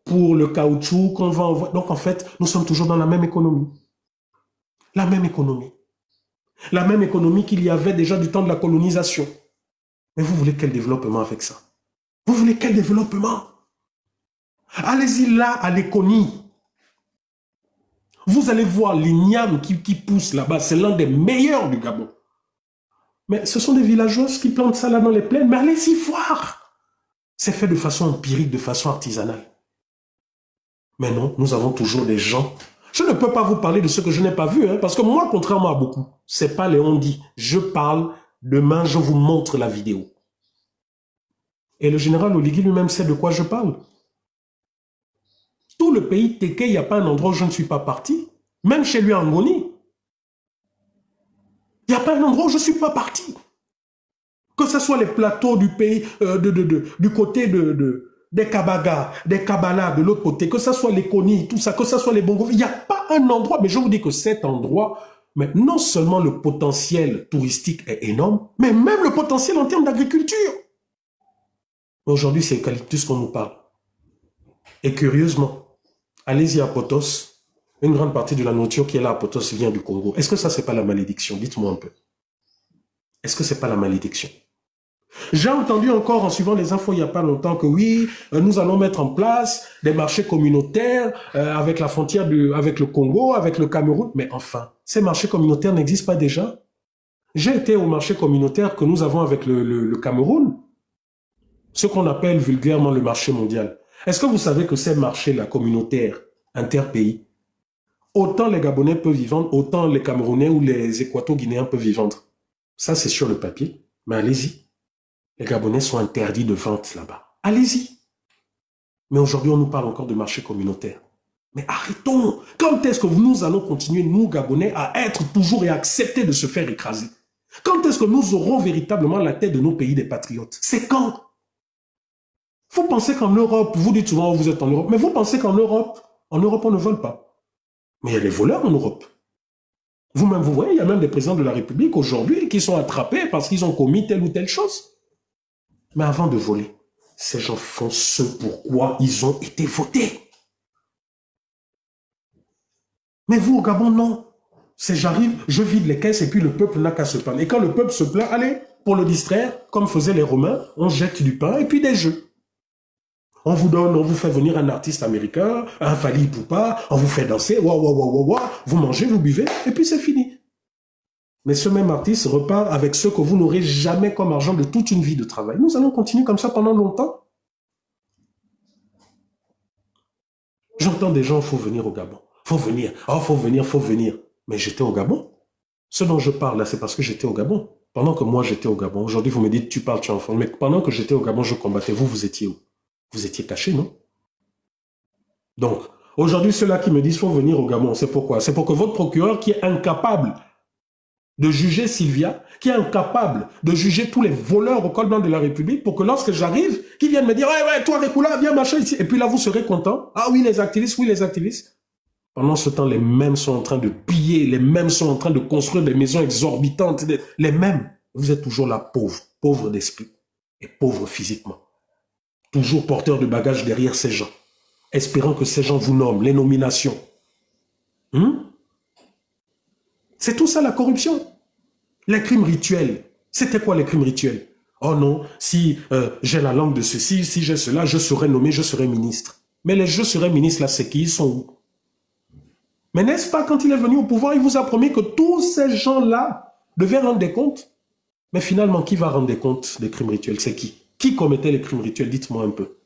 pour le caoutchouc qu'on va envoyer. Donc, en fait, nous sommes toujours dans la même économie. La même économie. La même économie qu'il y avait déjà du temps de la colonisation. Mais vous voulez quel développement avec ça? Vous voulez quel développement? Allez-y là, à l'Éconie. Vous allez voir l'igname qui pousse là-bas. C'est l'un des meilleurs du Gabon. Mais ce sont des villageoises qui plantent ça là dans les plaines. Mais allez-y voir. C'est fait de façon empirique, de façon artisanale. Mais non, nous avons toujours des gens. Je ne peux pas vous parler de ce que je n'ai pas vu. Hein, parce que moi, contrairement à beaucoup, c'est pas les on-dit. Je parle, demain, je vous montre la vidéo. Et le général Oligui lui-même sait de quoi je parle. Tout le pays Téké, il n'y a pas un endroit où je ne suis pas parti. Même chez lui en Ngoni. Il n'y a pas un endroit où je ne suis pas parti. Que ce soit les plateaux du pays, du côté des Kabaga, des Kabbalah, de l'autre côté, que ce soit les Koni, tout ça, que ce soit les Bongo. Il n'y a pas un endroit, mais je vous dis que cet endroit, mais non seulement le potentiel touristique est énorme, mais même le potentiel en termes d'agriculture. Aujourd'hui, c'est eucalyptus qu'on nous parle. Et curieusement, allez-y à Potos, une grande partie de la nourriture qui est là à Potos vient du Congo. Est-ce que ça, c'est pas la malédiction? Dites-moi un peu. Est-ce que c'est pas la malédiction? J'ai entendu encore en suivant les infos il n'y a pas longtemps que oui, nous allons mettre en place des marchés communautaires avec la frontière avec le Congo, avec le Cameroun. Mais enfin, ces marchés communautaires n'existent pas déjà. J'ai été au marché communautaire que nous avons avec le Cameroun, ce qu'on appelle vulgairement le marché mondial. Est-ce que vous savez que ces marchés-là communautaires, interpays, autant les Gabonais peuvent y vendre, autant les Camerounais ou les Équato-Guinéens peuvent y vendre? Ça, c'est sur le papier, mais allez-y. Les Gabonais sont interdits de vente là-bas. Allez-y. Mais aujourd'hui, on nous parle encore de marché communautaire. Mais arrêtons. Quand est-ce que nous allons continuer, nous, Gabonais, à être toujours et à accepter de se faire écraser? Quand est-ce que nous aurons véritablement la tête de nos pays des patriotes? C'est quand? Vous pensez qu'en Europe, vous dites souvent, vous êtes en Europe, mais vous pensez qu'en Europe, on ne vole pas. Mais il y a des voleurs en Europe. Vous-même, vous voyez, il y a même des présidents de la République aujourd'hui qui sont attrapés parce qu'ils ont commis telle ou telle chose. Mais avant de voler, ces gens font ce pourquoi ils ont été votés. Mais vous, au Gabon, non. C'est j'arrive, je vide les caisses et puis le peuple n'a qu'à se plaindre. Et quand le peuple se plaint, allez, pour le distraire, comme faisaient les Romains, on jette du pain et puis des jeux. On vous donne, on vous fait venir un artiste américain, un Fally Ipupa, on vous fait danser, vous mangez, vous buvez, et puis c'est fini. Mais ce même artiste repart avec ce que vous n'aurez jamais comme argent de toute une vie de travail. Nous allons continuer comme ça pendant longtemps. J'entends des gens, il faut venir au Gabon. Faut venir, oh, faut venir. Mais j'étais au Gabon. Ce dont je parle là, c'est parce que j'étais au Gabon. Pendant que moi, j'étais au Gabon. Aujourd'hui, vous me dites, tu parles, tu es enfant. Mais pendant que j'étais au Gabon, je combattais. Vous étiez où? Vous étiez cachés, non? Donc, aujourd'hui, ceux-là qui me disent, faut venir au Gabon, c'est pourquoi? C'est pour que votre procureur qui est incapable de juger Sylvia, qui est incapable de juger tous les voleurs au col blanc de la République pour que lorsque j'arrive, qu'ils viennent me dire « Ouais, toi, Rekula, viens, machin, ici. » Et puis là, vous serez content. « Ah oui, les activistes, oui, les activistes. » Pendant ce temps, les mêmes sont en train de piller, les mêmes sont en train de construire des maisons exorbitantes. Les mêmes. Vous êtes toujours là, pauvre, pauvre d'esprit et pauvre physiquement. Toujours porteur de bagages derrière ces gens, espérant que ces gens vous nomment, les nominations. C'est tout ça la corruption. Les crimes rituels. C'était quoi les crimes rituels? Oh non, si j'ai la langue de ceci, si j'ai cela, je serai nommé, je serai ministre. Mais les je serai ministre, là, c'est qui? Ils sont où? Mais n'est-ce pas, quand il est venu au pouvoir, il vous a promis que tous ces gens-là devaient rendre des comptes? Mais finalement, qui va rendre des comptes des crimes rituels? C'est qui? Qui commettait les crimes rituels? Dites-moi un peu.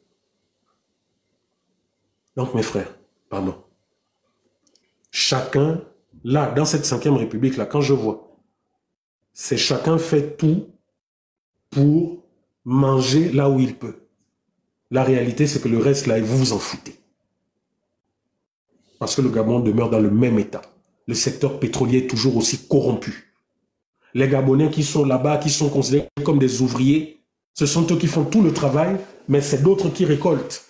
Donc, mes frères, pardon. Chacun, là, dans cette 5e République, là, quand je vois, c'est chacun fait tout pour manger là où il peut. La réalité, c'est que le reste, là, vous vous en foutez. Parce que le Gabon demeure dans le même état. Le secteur pétrolier est toujours aussi corrompu. Les Gabonais qui sont là-bas, qui sont considérés comme des ouvriers, ce sont eux qui font tout le travail, mais c'est d'autres qui récoltent.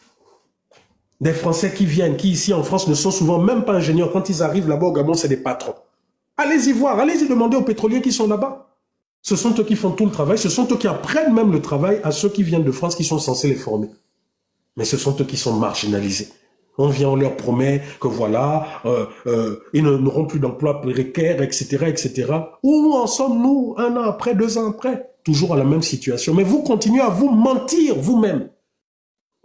Des Français qui viennent, qui ici en France ne sont souvent même pas ingénieurs. Quand ils arrivent là-bas au Gabon, c'est des patrons. Allez-y voir, allez-y demander aux pétroliers qui sont là-bas. Ce sont eux qui font tout le travail, ce sont eux qui apprennent même le travail à ceux qui viennent de France, qui sont censés les former. Mais ce sont eux qui sont marginalisés. On vient, on leur promet que voilà, ils n'auront plus d'emploi précaire, etc., etc. Où en sommes-nous 1 an après, 2 ans après? Toujours à la même situation. Mais vous continuez à vous mentir vous-même.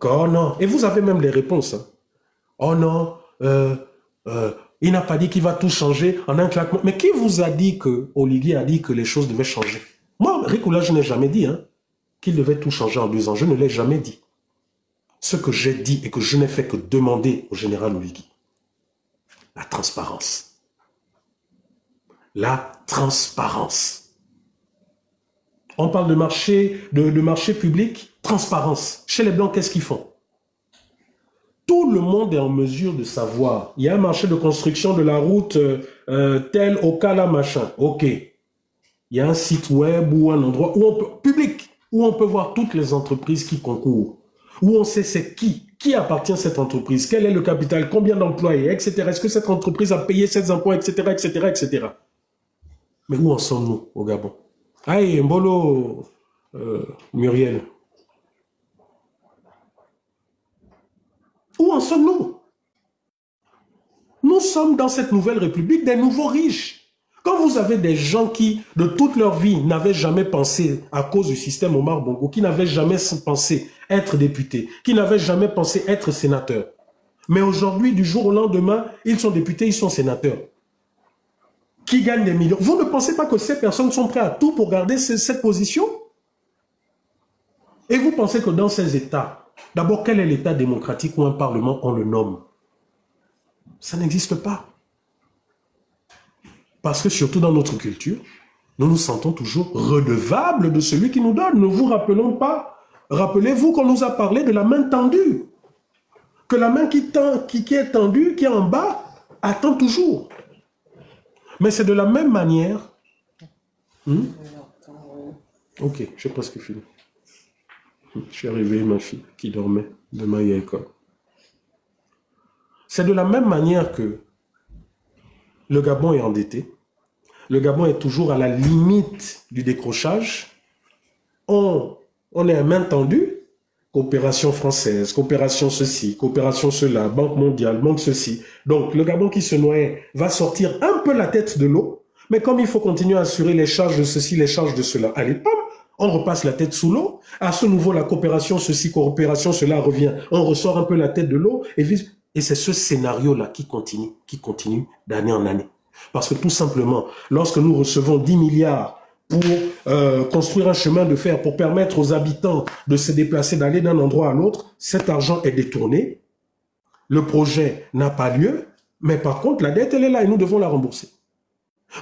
Oh non. Et vous avez même des réponses. Hein. Oh non, il n'a pas dit qu'il va tout changer en un claquement. Mais qui vous a dit que Olivier a dit que les choses devaient changer? Moi, Rekula, je n'ai jamais dit qu'il devait tout changer en 2 ans. Je ne l'ai jamais dit. Ce que j'ai dit et que je n'ai fait que demander au général Oligui, la transparence. La transparence. On parle de marché, de marché public, transparence. Chez les Blancs, qu'est-ce qu'ils font? Tout le monde est en mesure de savoir. Il y a un marché de construction de la route tel au cas là, machin. Ok. Il y a un site web ou un endroit où on peut, public, où on peut voir toutes les entreprises qui concourent. Où on sait c'est qui appartient à cette entreprise, quel est le capital, combien d'employés, etc. Est-ce que cette entreprise a payé ses impôts, etc., etc., etc. Mais où en sommes-nous au Gabon? Aïe, Mbolo, Muriel. Où en sommes-nous? Nous sommes dans cette nouvelle république des nouveaux riches. Quand vous avez des gens qui, de toute leur vie, n'avaient jamais pensé, à cause du système Omar Bongo, qui n'avaient jamais pensé être députés, qui n'avaient jamais pensé être sénateurs. Mais aujourd'hui, du jour au lendemain, ils sont députés, ils sont sénateurs. Qui gagnent des millions. Vous ne pensez pas que ces personnes sont prêtes à tout pour garder cette position? Et vous pensez que dans ces États, d'abord, quel est l'État démocratique où un Parlement, on le nomme? Ça n'existe pas. Parce que surtout dans notre culture, nous nous sentons toujours redevables de celui qui nous donne. Ne vous rappelons pas, rappelez-vous qu'on nous a parlé de la main tendue. Que la main qui est tendue, qui est en bas, attend toujours. Mais c'est de la même manière. Ok, j'ai presque fini. Je suis arrivé, ma fille, qui dormait. Demain, il y a école. C'est de la même manière que le Gabon est endetté. Le Gabon est toujours à la limite du décrochage. On est à main tendue. Coopération française, coopération ceci, coopération cela, Banque mondiale, banque ceci. Donc, le Gabon qui se noie va sortir un peu la tête de l'eau. Mais comme il faut continuer à assurer les charges de ceci, les charges de cela, allez, pam, on repasse la tête sous l'eau. À ce nouveau, la coopération ceci, coopération cela revient. On ressort un peu la tête de l'eau et c'est ce scénario-là qui continue d'année en année. Parce que tout simplement, lorsque nous recevons 10 milliards pour construire un chemin de fer, pour permettre aux habitants de se déplacer, d'aller d'un endroit à l'autre, cet argent est détourné, le projet n'a pas lieu, mais par contre, la dette, elle est là et nous devons la rembourser.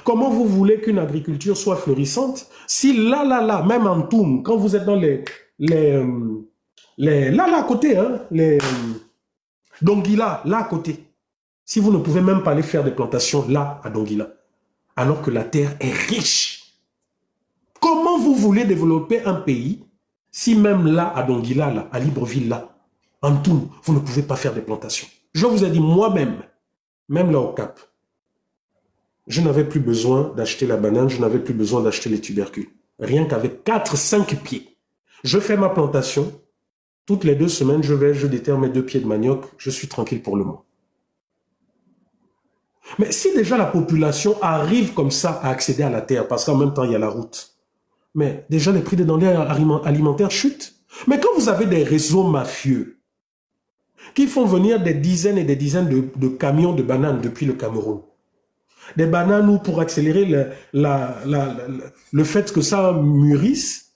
Comment vous voulez qu'une agriculture soit florissante si là, même en Toum, quand vous êtes dans là à côté, hein, Donguila, là à côté, si vous ne pouvez même pas aller faire des plantations là, à Donguila, alors que la terre est riche. Comment vous voulez développer un pays si même là, à Donguila, là, à Libreville, là, en tout, vous ne pouvez pas faire des plantations? Je vous ai dit moi-même, même là au Cap, je n'avais plus besoin d'acheter la banane, je n'avais plus besoin d'acheter les tubercules. Rien qu'avec 4-5 pieds. Je fais ma plantation, toutes les 2 semaines, je déterre mes 2 pieds de manioc, je suis tranquille pour le moment. Mais si déjà la population arrive comme ça à accéder à la terre, parce qu'en même temps il y a la route, mais déjà les prix des denrées alimentaires chutent. Mais quand vous avez des réseaux mafieux qui font venir des dizaines et des dizaines de camions de bananes depuis le Cameroun, des bananes où pour accélérer le fait que ça mûrisse,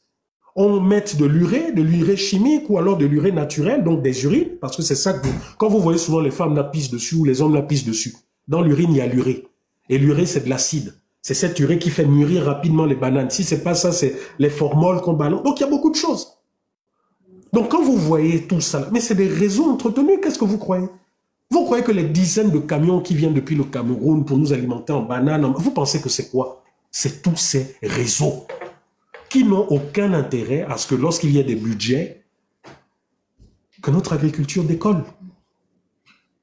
on met de l'urée chimique ou alors de l'urée naturelle, donc des urines, parce que c'est ça que quand vous voyez souvent les femmes la pissent dessus ou les hommes la pissent dessus, dans l'urine il y a l'urée. Et l'urée c'est de l'acide. C'est cette urée qui fait mûrir rapidement les bananes. Si c'est pas ça, c'est les formoles qu'on balance. Donc il y a beaucoup de choses. Donc quand vous voyez tout ça, mais c'est des réseaux entretenus, qu'est-ce que vous croyez? Vous croyez que les dizaines de camions qui viennent depuis le Cameroun pour nous alimenter en bananes, vous pensez que c'est quoi? C'est tous ces réseaux qui n'ont aucun intérêt à ce que lorsqu'il y a des budgets, que notre agriculture décolle.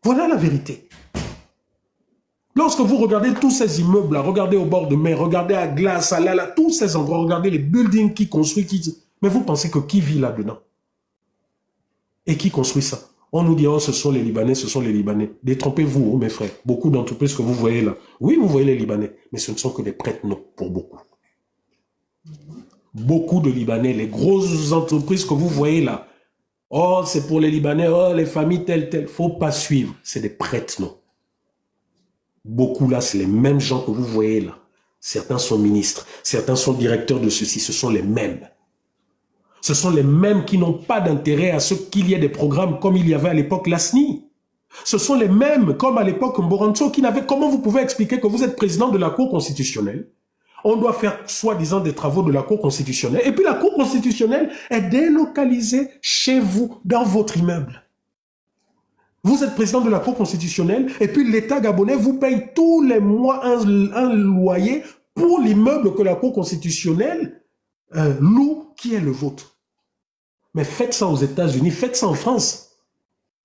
Voilà la vérité. Lorsque vous regardez tous ces immeubles-là, regardez au bord de mer, regardez à Glace, à Lala, tous ces endroits, regardez les buildings qui construisent, mais vous pensez que qui vit là-dedans? Et qui construit ça? On nous dit, oh, ce sont les Libanais, ce sont les Libanais. Détrompez-vous, mes frères. Beaucoup d'entreprises que vous voyez là. Oui, vous voyez les Libanais, mais ce ne sont que des prêtres, non, pour beaucoup. Beaucoup de Libanais, les grosses entreprises que vous voyez là, oh, c'est pour les Libanais, oh, les familles telles, telles. Faut pas suivre. C'est des prêtres, non. Beaucoup là, c'est les mêmes gens que vous voyez là. Certains sont ministres, certains sont directeurs de ceci, ce sont les mêmes. Ce sont les mêmes qui n'ont pas d'intérêt à ce qu'il y ait des programmes comme il y avait à l'époque l'ASNI. Ce sont les mêmes, comme à l'époque Mboranto, qui n'avaient... Comment vous pouvez expliquer que vous êtes président de la Cour constitutionnelle? On doit faire soi-disant des travaux de la Cour constitutionnelle. Et puis la Cour constitutionnelle est délocalisée chez vous, dans votre immeuble. Vous êtes président de la Cour constitutionnelle et puis l'État gabonais vous paye tous les mois un loyer pour l'immeuble que la Cour constitutionnelle loue, qui est le vôtre. Mais faites ça aux États-Unis, faites ça en France.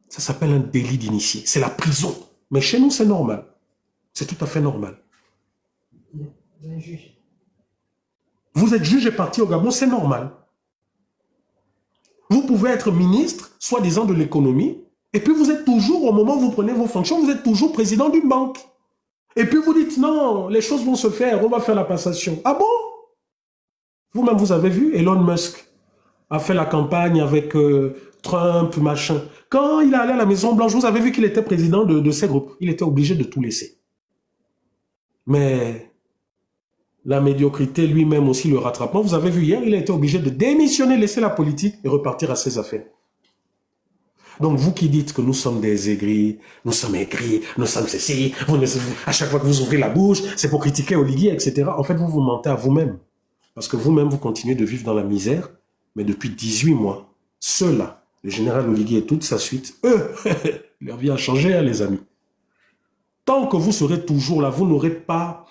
Ça s'appelle un délit d'initié. C'est la prison. Mais chez nous, c'est normal. C'est tout à fait normal. Vous êtes juge et parti au Gabon, c'est normal. Vous pouvez être ministre, soi-disant de l'économie, et puis vous êtes toujours, au moment où vous prenez vos fonctions, vous êtes toujours président d'une banque. Et puis vous dites, non, les choses vont se faire, on va faire la passation. Ah bon? Vous-même, vous avez vu, Elon Musk a fait la campagne avec Trump, machin. Quand il est allé à la Maison-Blanche, vous avez vu qu'il était président de ces groupes. Il était obligé de tout laisser. Mais la médiocrité lui-même aussi le rattrapant. Vous avez vu hier, il a été obligé de démissionner, laisser la politique et repartir à ses affaires. Donc vous qui dites que nous sommes des aigris, nous sommes ceci, à chaque fois que vous ouvrez la bouche, c'est pour critiquer Oligui, etc. En fait, vous vous mentez à vous-même. Parce que vous-même, vous continuez de vivre dans la misère, mais depuis 18 mois, ceux-là, le général Oligui et toute sa suite, eux, leur vie a changé, hein, les amis. Tant que vous serez toujours là, vous n'aurez pas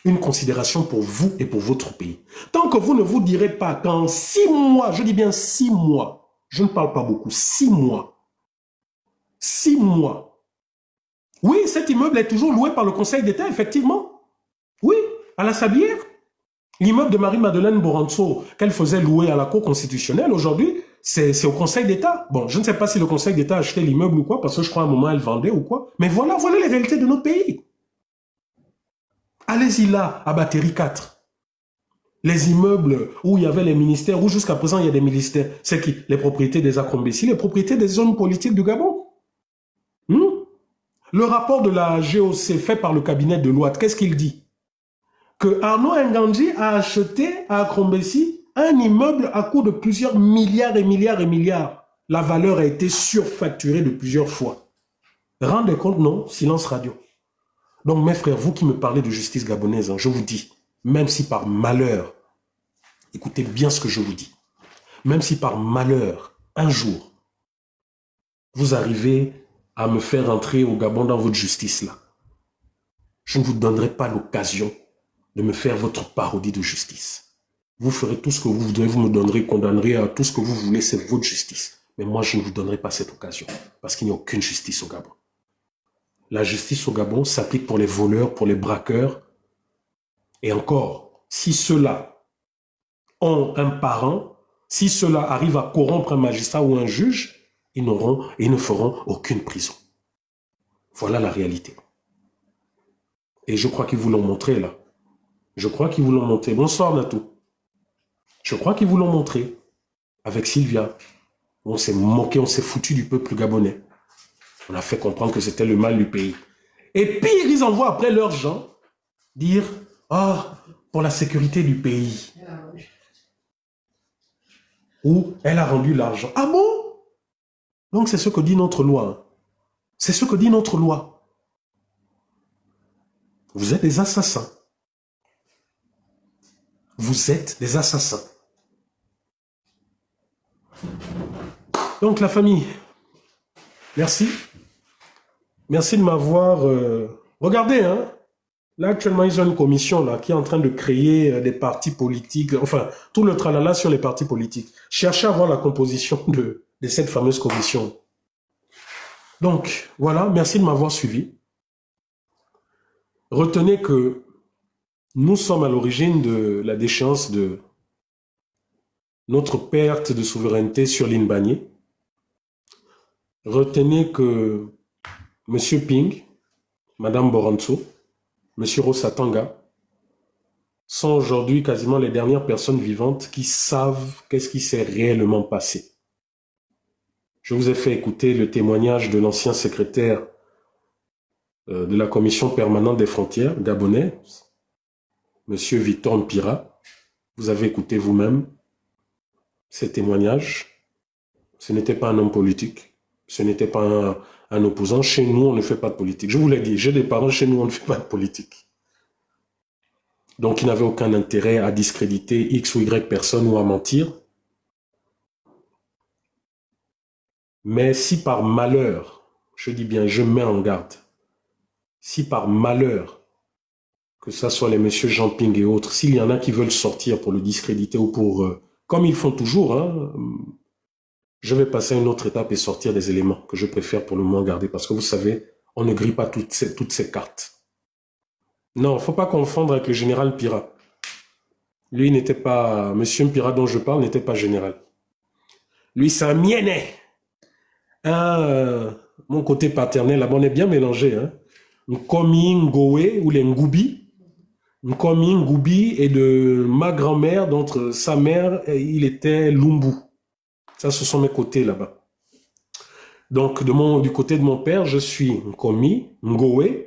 une considération pour vous et pour votre pays. Tant que vous ne vous direz pas qu'en 6 mois, je dis bien 6 mois, je ne parle pas beaucoup, 6 mois. 6 mois. Oui, cet immeuble est toujours loué par le Conseil d'État, effectivement. Oui, à la Sablière. L'immeuble de Marie-Madeleine Boranso, qu'elle faisait louer à la Cour constitutionnelle, aujourd'hui, c'est au Conseil d'État. Bon, je ne sais pas si le Conseil d'État a acheté l'immeuble ou quoi, parce que je crois à un moment, elle vendait ou quoi. Mais voilà les réalités de notre pays. Allez-y là, à Batterie 4. Les immeubles où il y avait les ministères, où jusqu'à présent il y a des ministères, c'est qui? Les propriétés des Akrombessi, les propriétés des hommes politiques du Gabon. Le rapport de la GOC fait par le cabinet de Louat, qu'est-ce qu'il dit? Que Arnaud Ngandji a acheté à Akrombessi un immeuble à coût de plusieurs milliards et milliards et milliards. La valeur a été surfacturée de plusieurs fois. Rendez compte, non? Silence radio. Donc mes frères, vous qui me parlez de justice gabonaise, hein, je vous dis, même si par malheur, écoutez bien ce que je vous dis, même si par malheur, un jour, vous arrivez à me faire entrer au Gabon dans votre justice là, je ne vous donnerai pas l'occasion de me faire votre parodie de justice. Vous ferez tout ce que vous voudrez, vous me donnerez, condamnerez à tout ce que vous voulez, c'est votre justice. Mais moi, je ne vous donnerai pas cette occasion, parce qu'il n'y a aucune justice au Gabon. La justice au Gabon s'applique pour les voleurs, pour les braqueurs. Et encore, si ceux-là ont un parent, si ceux-là arrivent à corrompre un magistrat ou un juge, ils ne feront aucune prison. Voilà la réalité. Et je crois qu'ils vous l'ont montré là. Je crois qu'ils vous l'ont montré. Bonsoir Natou. Je crois qu'ils vous l'ont montré. Avec Sylvia. On s'est moqué, on s'est foutu du peuple gabonais. On a fait comprendre que c'était le mal du pays. Et pire, ils envoient après leurs gens dire « Ah, pour la sécurité du pays. » Ou « Elle a rendu l'argent. » Ah bon? Donc c'est ce que dit notre loi. C'est ce que dit notre loi. Vous êtes des assassins. Vous êtes des assassins. Donc la famille, merci. Merci de m'avoir... Regardez, hein. Là actuellement ils ont une commission là, qui est en train de créer des partis politiques, enfin tout le tralala sur les partis politiques. Cherchez à voir la composition de cette fameuse commission. Donc voilà, merci de m'avoir suivi. Retenez que nous sommes à l'origine de la déchéance de notre perte de souveraineté sur l'île Banié. Retenez que M. Ping, Mme Boranso, M. Rosatanga sont aujourd'hui quasiment les dernières personnes vivantes qui savent qu'est-ce qui s'est réellement passé. Je vous ai fait écouter le témoignage de l'ancien secrétaire de la Commission permanente des frontières gabonais, M. Victor Mpira. Vous avez écouté vous-même ces témoignages. Ce n'était pas un homme politique, ce n'était pas un opposant. Chez nous, on ne fait pas de politique. Je vous l'ai dit, j'ai des parents, chez nous, on ne fait pas de politique. Donc, il n'avait aucun intérêt à discréditer X ou Y personne ou à mentir. Mais si par malheur, je dis bien, je mets en garde, si par malheur, que ça soit les messieurs Jean Ping et autres, s'il y en a qui veulent sortir pour le discréditer ou pour... comme ils font toujours, hein, je vais passer à une autre étape et sortir des éléments que je préfère pour le moment garder. Parce que vous savez, on ne grille pas toutes ces cartes. Non, il ne faut pas confondre avec le général Mpira. Lui n'était pas... Monsieur Mpira dont je parle n'était pas général. Lui, c'est un miennet. Mon côté paternel, là-bas, on est bien mélangé. Hein. Nkomi Ngowe ou les Ngoubi. Nkomi Ngoubi et de ma grand-mère, dont sa mère, il était Lumbu. Ça, ce sont mes côtés là-bas. Donc, du côté de mon père, je suis Nkomi, Ngowe.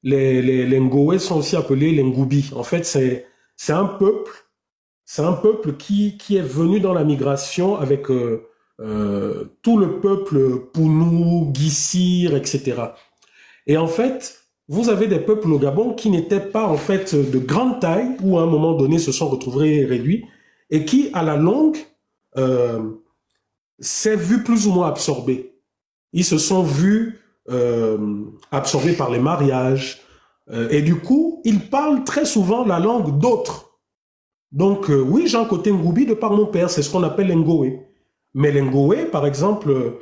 Les Ngowe sont aussi appelés les Ngoubi. En fait, c'est un peuple. C'est un peuple qui est venu dans la migration avec tout le peuple Pounou, Guissir, etc. Et en fait, vous avez des peuples au Gabon qui n'étaient pas en fait de grande taille ou à un moment donné se sont retrouvés réduits et qui, à la longue, s'est vu plus ou moins absorbés. Ils se sont vus absorbés par les mariages et du coup, ils parlent très souvent la langue d'autres. Donc oui, j'ai un côté Ngoubi de par mon père, c'est ce qu'on appelle l'Ngowe. Mais l'Ngowe, par exemple,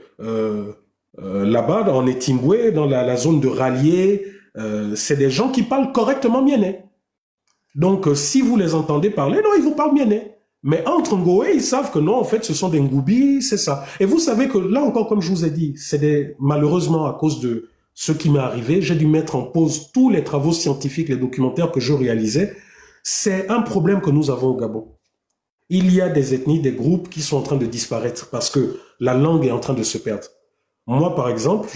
là-bas, en Etingwe, dans la zone de Rallier, c'est des gens qui parlent correctement mienais. Donc, si vous les entendez parler, non, ils vous parlent mienais. Mais entre Ngowe, ils savent que non, en fait, ce sont des Ngoubi, c'est ça. Et vous savez que là encore, comme je vous ai dit, malheureusement, à cause de ce qui m'est arrivé, j'ai dû mettre en pause tous les travaux scientifiques, les documentaires que je réalisais. C'est un problème que nous avons au Gabon. Il y a des ethnies, des groupes qui sont en train de disparaître parce que la langue est en train de se perdre. Moi, par exemple,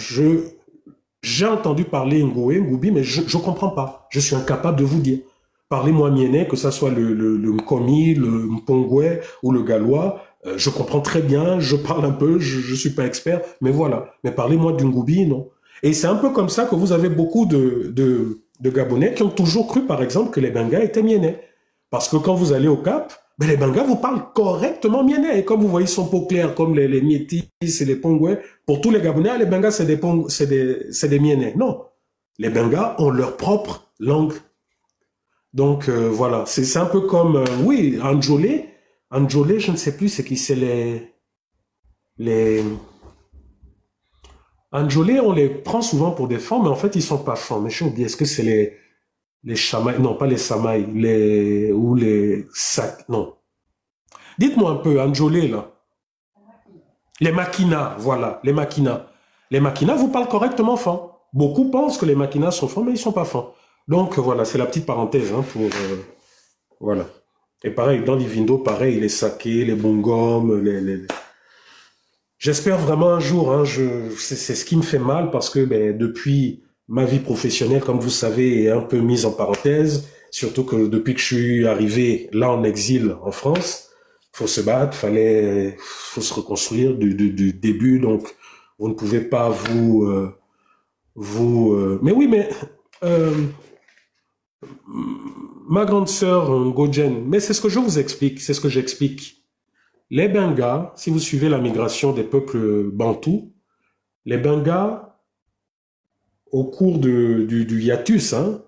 j'ai entendu parler Ngowe, Ngoubi, mais je ne comprends pas. Je suis incapable de vous dire. Parlez-moi mienais, que ça soit le Nkomi, le Mpongwe ou le Gallois, je comprends très bien, je parle un peu, je suis pas expert, mais voilà. Mais parlez-moi du Ngoubi, non. Et c'est un peu comme ça que vous avez beaucoup de Gabonais qui ont toujours cru, par exemple, que les Bengas étaient mienais. Parce que quand vous allez au Cap, ben les Bengas vous parlent correctement mienais. Et comme vous voyez, ils sont peau claire, comme les Métis et les Pongwe. Pour tous les Gabonais, les Bengas, c'est des mienais. Non. Les Bengas ont leur propre langue. Donc, voilà. C'est un peu comme, oui, Andjolé. Andjolé, je ne sais plus, c'est qui c'est les... Andjolé, on les prend souvent pour des femmes, mais en fait, ils sont pas femmes. Mais j'ai oublié, est-ce que c'est les chamaïs? Non, pas les samaïs, ou les sacs, non. Dites-moi un peu, Andjolé, là. Les maquinas, voilà, les maquinas. Les maquinas vous parlent correctement fan. Beaucoup pensent que les maquinas sont fan, mais ils sont pas fan. Donc, voilà, c'est la petite parenthèse, hein, pour... voilà. Et pareil, dans Livindo, pareil, les sakés, les bongom, J'espère vraiment un jour, hein, c'est ce qui me fait mal parce que ben, depuis ma vie professionnelle, comme vous savez, est un peu mise en parenthèse, surtout que depuis que je suis arrivé là en exil en France, faut se battre, faut se reconstruire du début, donc vous ne pouvez pas mais oui, mais euh, ma grande sœur Ngojen, mais c'est ce que je vous explique, c'est ce que j'explique. Les Bengas, si vous suivez la migration des peuples bantous, les Bengas, au cours du hiatus, hein,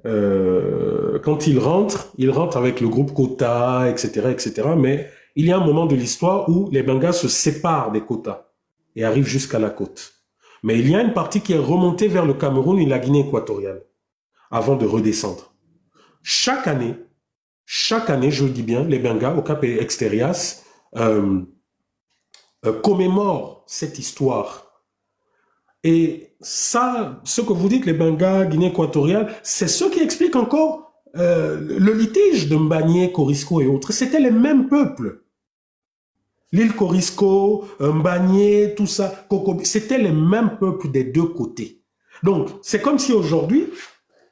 quand ils rentrent avec le groupe Kota, etc., etc. Mais il y a un moment de l'histoire où les Bengas se séparent des Kota et arrivent jusqu'à la côte. Mais il y a une partie qui est remontée vers le Cameroun et la Guinée équatoriale avant de redescendre. Chaque année, je le dis bien, les Bengas au Cap Exterias commémorent cette histoire. Et ça, ce que vous dites, les Bengas, Guinée équatoriale, c'est ce qui explique encore le litige de Mbagné, Corisco et autres. C'était les mêmes peuples. L'île Corisco, Mbagné, tout ça, c'était les mêmes peuples des deux côtés. Donc, c'est comme si aujourd'hui,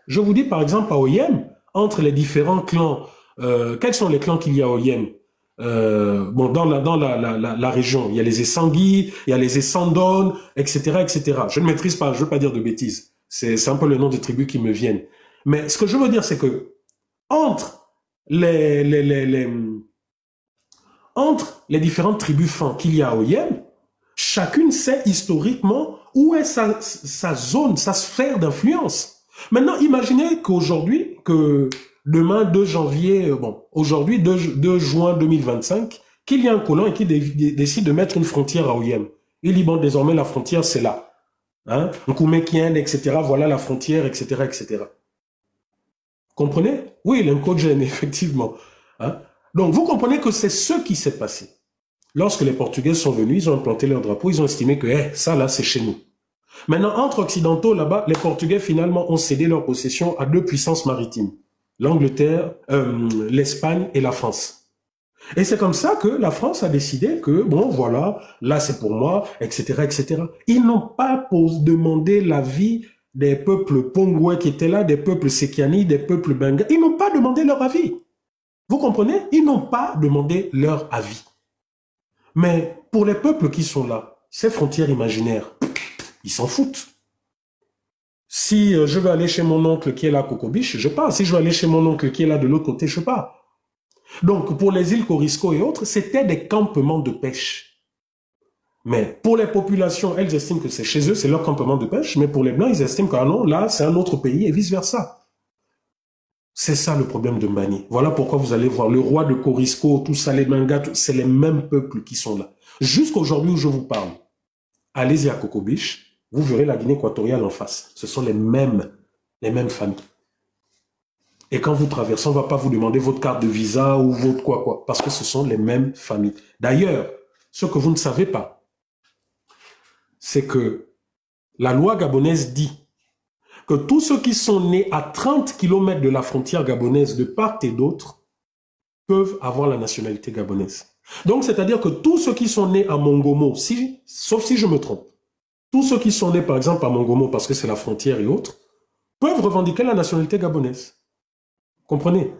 je vous dis par exemple à Oyem, entre les différents clans, quels sont les clans qu'il y a à Oyem? Bon, dans la région, il y a les Essangui, il y a les Essandon, etc., etc. Je ne maîtrise pas, je ne veux pas dire de bêtises. C'est un peu le nom des tribus qui me viennent. Mais ce que je veux dire, c'est que entre entre les différentes tribus fan qu'il y a à Oyem, chacune sait historiquement où est sa zone, sa sphère d'influence. Maintenant, imaginez qu'aujourd'hui, demain 2 janvier, aujourd'hui 2 juin 2025, qu'il y a un colon et qui décide de mettre une frontière à Oyem. Il dit, bon, désormais, la frontière, c'est là. Hein? Nkoumekien, etc., voilà la frontière, etc., etc. Comprenez? Oui, l'incogène, effectivement. Hein? Donc, vous comprenez que c'est ce qui s'est passé. Lorsque les Portugais sont venus, ils ont implanté leur drapeau, ils ont estimé que ça, là, c'est chez nous. Maintenant, entre Occidentaux, là-bas, les Portugais, finalement, ont cédé leur possession à 2 puissances maritimes. L'Angleterre, l'Espagne et la France. Et c'est comme ça que la France a décidé que, bon, voilà, là, c'est pour moi, etc., etc. Ils n'ont pas demandé l'avis des peuples Pongouais qui étaient là, des peuples Sekiani, des peuples Benga. Ils n'ont pas demandé leur avis. Vous comprenez? Ils n'ont pas demandé leur avis. Mais pour les peuples qui sont là, ces frontières imaginaires, ils s'en foutent. Si je veux aller chez mon oncle qui est là à Cocobiche, je pars. Si je veux aller chez mon oncle qui est là de l'autre côté, je pars. Donc, pour les îles Corisco et autres, c'était des campements de pêche. Mais pour les populations, elles estiment que c'est chez eux, c'est leur campement de pêche. Mais pour les Blancs, ils estiment que non, là, c'est un autre pays et vice-versa. C'est ça le problème de Mbagné. Voilà pourquoi vous allez voir le roi de Corisco, tout ça, les Mangas, c'est les mêmes peuples qui sont là. Jusqu'aujourd'hui où je vous parle, allez-y à Cocobiche, vous verrez la Guinée équatoriale en face. Ce sont les mêmes familles. Et quand vous traversez, on ne va pas vous demander votre carte de visa ou votre quoi, parce que ce sont les mêmes familles. D'ailleurs, ce que vous ne savez pas, c'est que la loi gabonaise dit que tous ceux qui sont nés à 30 km de la frontière gabonaise de part et d'autre peuvent avoir la nationalité gabonaise. Donc, c'est-à-dire que tous ceux qui sont nés à Mongomo, sauf si je me trompe, tous ceux qui sont nés, par exemple, à Mongomo, parce que c'est la frontière et autres, peuvent revendiquer la nationalité gabonaise. Comprenez?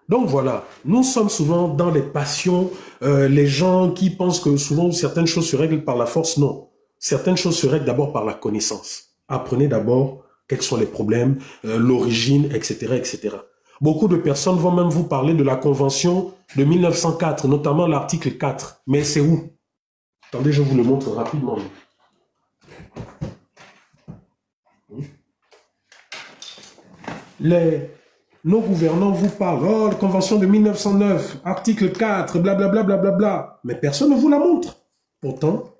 Donc voilà, nous sommes souvent dans les passions, les gens qui pensent que souvent certaines choses se règlent par la force, non. Certaines choses se règlent d'abord par la connaissance. Apprenez d'abord quels sont les problèmes, l'origine, etc., etc. Beaucoup de personnes vont même vous parler de la Convention de 1904, notamment l'article 4. Mais c'est où? Attendez, je vous le montre rapidement. nos gouvernants vous parlent, oh, la convention de 1909, article 4, blablabla, blablabla, mais personne ne vous la montre. Pourtant,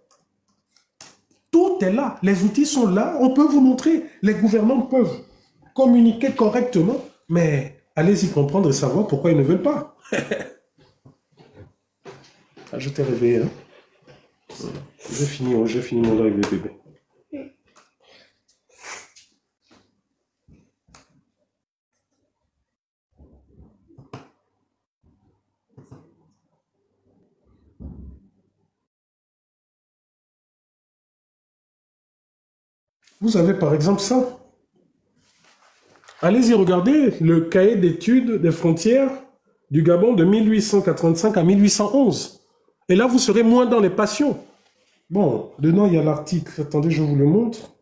tout est là, les outils sont là, on peut vous montrer, les gouvernants peuvent communiquer correctement, mais allez-y comprendre et savoir pourquoi ils ne veulent pas. Ah, je t'ai réveillé, hein? J'ai fini mon live, les bébés. Vous avez par exemple ça. Allez-y, regardez le cahier d'études des frontières du Gabon de 1885 à 1811. Et là, vous serez moins dans les passions. Bon, dedans, il y a l'article. Attendez, je vous le montre.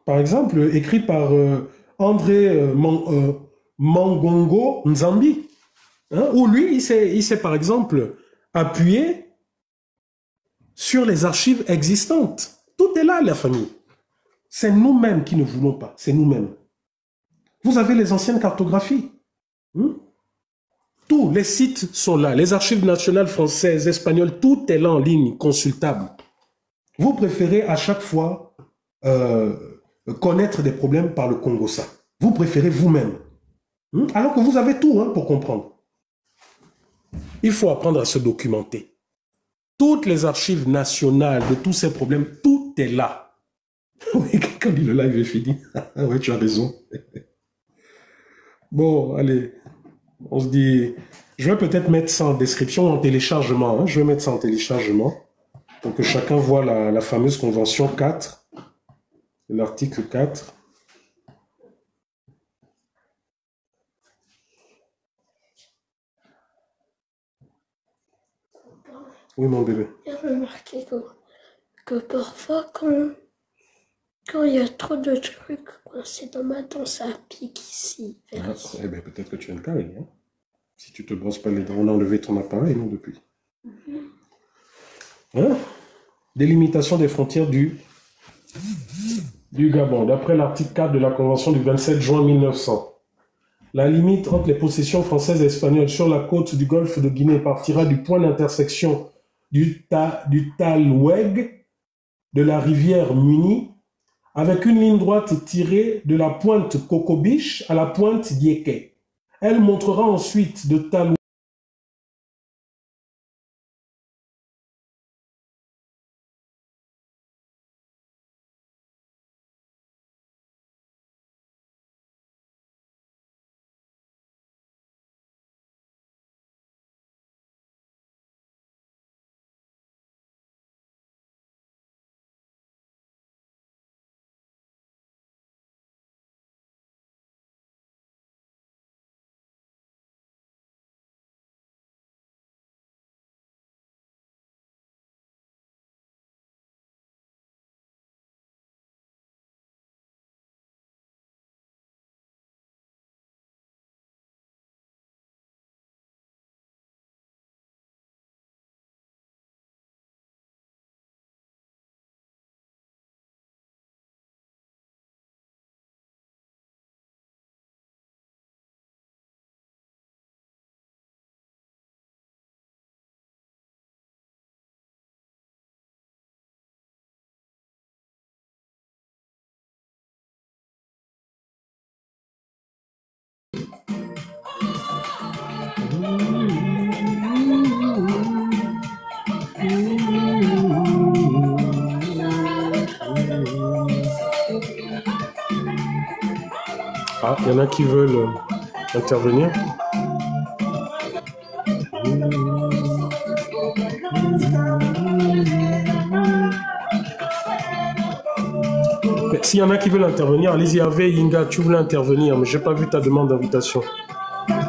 Par exemple, écrit par André Mangongo Nzambi, hein, où lui, il s'est par exemple appuyé sur les archives existantes. Tout est là, la famille. C'est nous-mêmes qui ne voulons pas, c'est nous-mêmes. Vous avez les anciennes cartographies. Tous les sites sont là, les archives nationales françaises, espagnoles, tout est là en ligne, consultable. Vous préférez à chaque fois connaître des problèmes par le Congo-Ça. Vous préférez vous-même. Alors que vous avez tout pour comprendre. Il faut apprendre à se documenter. Toutes les archives nationales de tous ces problèmes, tout est là. Oui, quand le live est fini. Oui, tu as raison. Bon, allez. On se dit... Je vais peut-être mettre ça en description, en téléchargement. Hein. Je vais mettre ça en téléchargement pour que chacun voit la fameuse convention 4, l'article 4. Oui, mon bébé. J'ai remarqué que parfois, quand il y a trop de trucs coincés dans ma dent, ça pique ici. Eh bien, peut-être que tu as une carie. Hein? Si tu te brosses pas les dents, on a enlevé ton appareil, non, depuis. Hein? Délimitation des frontières du Gabon. D'après l'article 4 de la Convention du 27 juin 1900, la limite entre les possessions françaises et espagnoles sur la côte du golfe de Guinée partira du point d'intersection du Taloueg de la rivière Muni avec une ligne droite tirée de la pointe Cocobiche à la pointe Diéké. Elle montrera ensuite de Taloueg Ah, il y en a qui veulent intervenir. S'il y en a qui veulent intervenir, allez-y, Hervé, Inga, tu voulais intervenir, mais je n'ai pas vu ta demande d'invitation.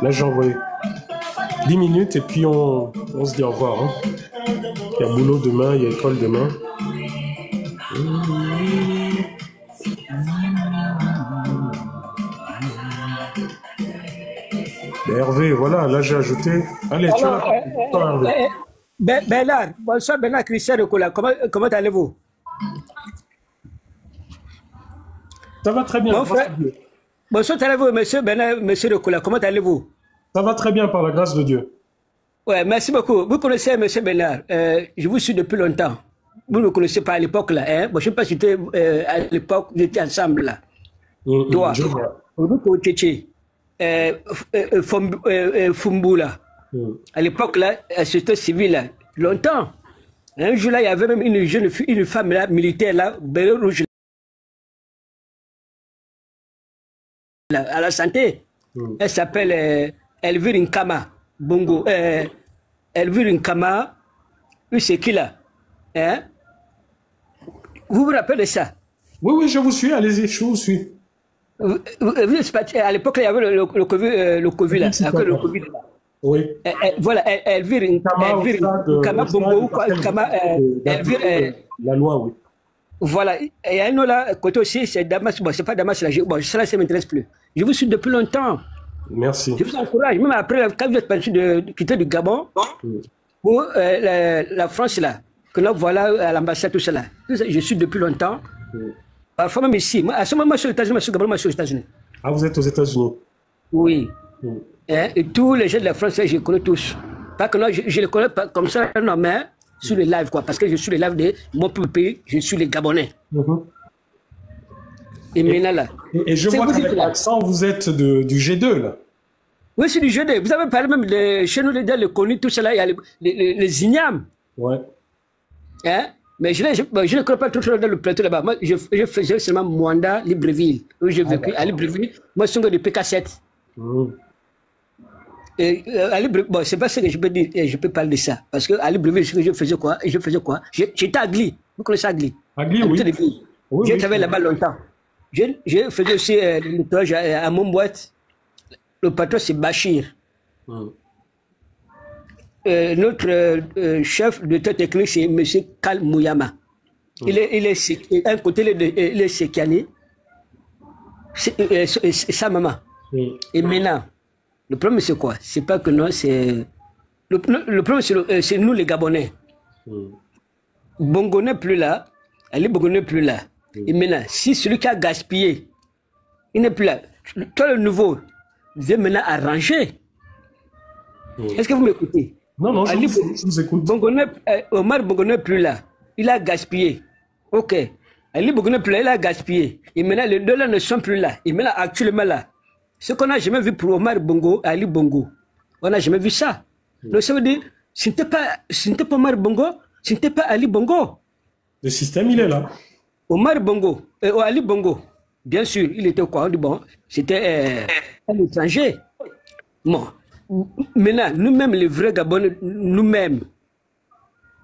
Là, j'ai envoyé 10 minutes et puis on se dit au revoir. Hein. Il y a boulot demain, il y a école demain. Hervé, voilà, là j'ai ajouté. Allez, tu vas Hervé. Bernard, bonsoir Bernard Christian Recola, comment allez-vous? Ça va très bien. Mon frère, bonsoir, allez-vous, monsieur Bernard, monsieur Lekola, comment allez-vous? Ça va très bien par la grâce de Dieu. Ouais, merci beaucoup. Vous connaissez monsieur Bernard, je vous suis depuis longtemps. Vous ne me connaissez pas à l'époque là, hein? Bon, je ne sais pas si c'était à l'époque, vous étiez ensemble là. Toi, vous Tchétché, Fumbu là. À l'époque là, à société civile là, longtemps. Un jour là, il y avait même une jeune fille, une femme là, militaire là, belle rouge là, à la santé. Elle s'appelle Elvire Nkama Bongo. Elvire Nkama, c'est qui là? Hein? Vous vous rappelez de ça? Oui, oui, je vous suis, allez-y, je vous suis. À l'époque, il y avait le Covid là. Le COVID, là. Oui. Voilà, Elvire Nkama Bongo, Elvire. La loi, oui. Voilà, et un autre là, côté aussi, c'est Damas. Bon, c'est pas Damas là. Bon, ça, ça ne m'intéresse plus. Je vous suis depuis longtemps. Merci. Je vous encourage, même après, quand vous êtes parti de quitter du Gabon, pour la France là, que là, voilà, à l'ambassade, tout ça là. Je suis depuis longtemps. Parfois même ici. Moi, à ce moment, je suis aux États-Unis, je suis au Gabon, je suis aux États-Unis. Ah, vous êtes aux États-Unis? Oui. Et tous les gens de la France, je les connais tous. Pas que non, je les connais pas comme ça, non, mais sur les lives, quoi. Parce que je suis les lives de mon pays, je suis les Gabonais. Et maintenant là. Et je vois qu'avec l'accent, vous êtes du G2 là. Oui, c'est du G2. Vous avez parlé même de chez nous, les connus, tout cela, il y a les ignames. Ouais. Hein? Mais je ne connais pas tout dans le plateau là-bas. Moi, je faisais seulement Mwanda, Libreville, où j'ai vécu. À Libreville, moi, je suis de PK7. Bon, c'est pas ce que je peux dire, je peux parler de ça. Parce qu'à Libreville, je faisais quoi? J'étais à Gli. Vous connaissez Agli? Agli, oui. J'ai travaillé là-bas longtemps. Je faisais aussi le nettoyage à mon boîte. Le patron, c'est Bachir. Notre chef de technique, c'est M. Kal Mouyama. Il est un côté, il est Sekiani. C'est sa maman. Et maintenant, le problème, c'est quoi? C'est pas que non, c'est. Le problème, c'est nous, les Gabonais. Bongo n'est plus là. Ali Bongo n'est plus là. Et maintenant, si celui qui a gaspillé, il n'est plus là. Toi, le nouveau, vient maintenant arranger. Est-ce que vous m'écoutez? Non, je vous écoute. Omar Bongo n'est plus là. Il a gaspillé. Ok. Ali Bongo n'est plus là, il a gaspillé. Et maintenant, les deux là ne sont plus là. Et maintenant, actuellement là, ce qu'on n'a jamais vu pour Omar Bongo, Ali Bongo, on n'a jamais vu ça. Donc ça veut dire, ce n'était pas Omar Bongo, ce n'était pas Ali Bongo. Le système, il est là. Omar Bongo, Ali Bongo, bien sûr, il était quoi? Bon, c'était un étranger. Bon, maintenant, nous-mêmes, les vrais Gabonais, nous-mêmes,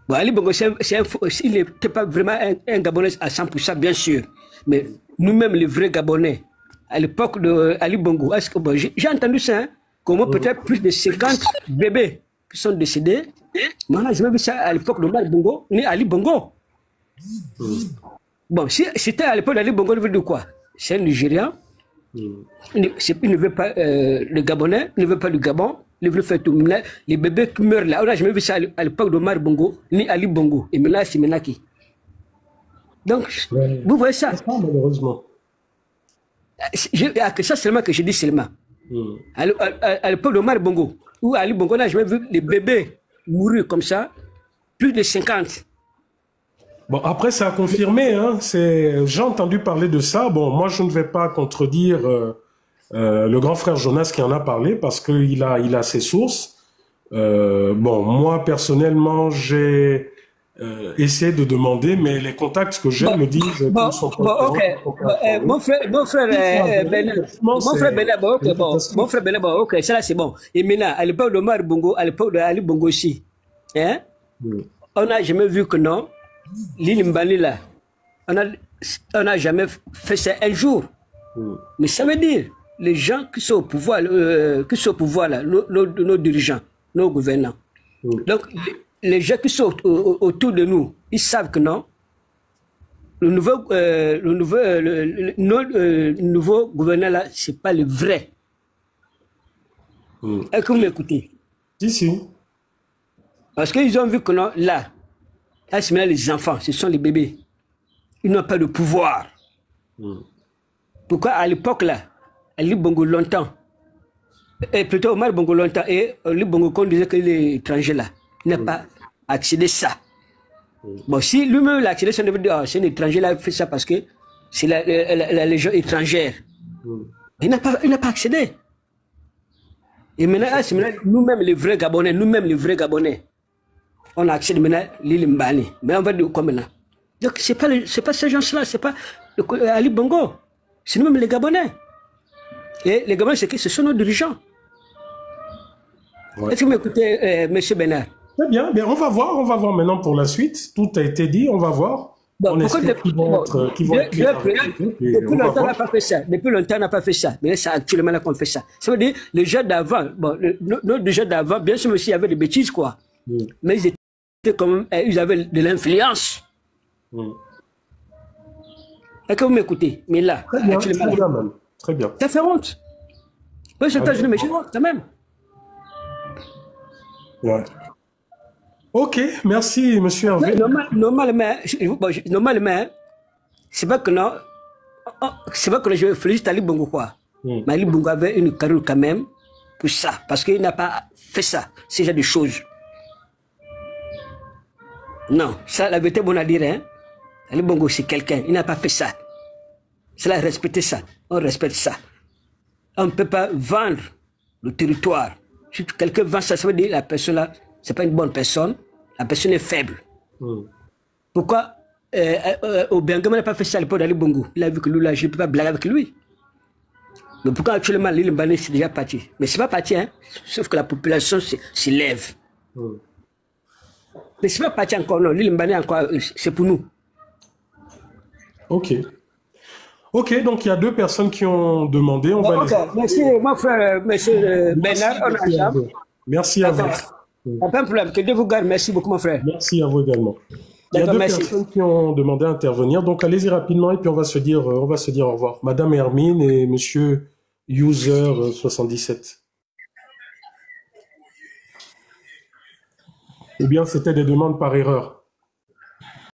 bon, Ali Bongo, il n'était pas vraiment un Gabonais à 100%, bien sûr. Mais nous-mêmes, les vrais Gabonais, à l'époque de Ali Bongo, bon, j'ai entendu ça, hein, comment peut-être plus de 50 bébés qui sont décédés. Moi, je n'ai jamais vu ça à l'époque de Omar Bongo, ni Ali Bongo. Bon, si c'était à l'époque d'Ali Bongo, il veut dire quoi? C'est un Nigérian. Il ne veut pas le Gabonais, il ne veut pas le Gabon, il veut faire tout. Les bébés qui meurent là, on n'a jamais vu ça à l'époque d'Omar Bongo, ni Ali Bongo. Et maintenant, c'est Menaki. Donc, vous voyez ça? Malheureusement. Que ça seulement que je dis seulement. À l'époque d'Omar Bongo, ou Ali Bongo, on n'a jamais vu les bébés mourir comme ça, plus de 50. Bon, après, ça a confirmé, hein. J'ai entendu parler de ça. Bon, moi, je ne vais pas contredire le grand frère Jonas qui en a parlé parce qu'il a ses sources. Bon, moi, personnellement, j'ai essayé de demander, mais les contacts que j'ai me disent... Mon frère Benab, ok, ça là, c'est bon. Et maintenant, à l'époque d'Omar Bongo, à l'époque d'Ali Bongo aussi, hein, on n'a jamais vu que non, l'île Mbani là, on n'a jamais fait ça un jour. Mais ça veut dire, les gens qui sont au pouvoir, là, nos dirigeants, nos gouvernants. Donc, les gens qui sont autour de nous, ils savent que non, le nouveau gouverneur là, c'est pas le vrai. Est-ce que vous m'écoutez? Si. Parce qu'ils ont vu que non, là, les enfants, ce sont les bébés. Ils n'ont pas de pouvoir. Pourquoi à l'époque là, Ali Bongo longtemps, et plutôt Omar Bongo longtemps, et Ali Bongo qu'on disait qu'il est étranger là, il n'a pas accédé à ça. Bon, si lui-même l'a accédé, ça veut dire, oh, c'est un étranger là, il fait ça parce que c'est la légion étrangère. Il n'a pas accédé. Et maintenant, c'est maintenant nous-mêmes les vrais Gabonais, on a accédé maintenant à l'île Mbani. Mais on va dire comme maintenant. Donc, c'est pas ces gens-là, c'est pas Ali Bongo, c'est nous-mêmes les Gabonais. Et les Gabonais, c'est que ce sont nos dirigeants. Ouais. Est-ce que vous m'écoutez, M. Bernard? Très bien, on va voir maintenant pour la suite. Tout a été dit, on va voir. Bon, on espère qu'ils vont être depuis longtemps, on n'a pas fait ça. Depuis longtemps, on n'a pas fait ça. Mais c'est actuellement là qu'on fait ça. Ça veut dire, les gens d'avant, bon, nos gens d'avant, bien sûr, aussi, il y avait des bêtises, quoi. Mais ils étaient comme, ils avaient de l'influence. Est-ce que vous m'écoutez? Mais là, très bien, même. Très bien. Ça fait honte. Oui, c'est États-Unis, mais c'est honte, quand même. Ouais. Ok, merci, monsieur Hervé. Normalement, c'est pas que non, je félicite Ali Bongo, quoi. Mais Ali Bongo avait une carrière quand même pour ça, parce qu'il n'a pas fait ça, ce genre de choses. Non, ça, la vérité, bon à dire, hein. Ali Bongo, c'est quelqu'un, il n'a pas fait ça. C'est là, respecter ça, on respecte ça. On ne peut pas vendre le territoire. Si quelqu'un vend ça, ça veut dire que la personne là, c'est pas une bonne personne, la personne est faible. Pourquoi Obiangama n'a pas fait ça à l'époque d'Ali Bongo? Il a vu que lui là, je ne peux pas blaguer avec lui. Mais pourquoi actuellement l'île Mbani c'est déjà parti? Mais c'est pas parti, hein? Sauf que la population s'élève. Mais c'est pas parti encore, non. L'île Mbani encore, c'est pour nous. Ok. Ok, donc il y a deux personnes qui ont demandé. On va les... Merci, mon frère, monsieur Bernard. Merci à vous. Pas de problème, que Dieu vous garde. Merci beaucoup, mon frère. Merci à vous également. Il y a deux personnes qui ont demandé à intervenir. Donc allez-y rapidement et puis on va se dire au revoir. Madame Hermine et monsieur User 77. Ou bien c'était des demandes par erreur.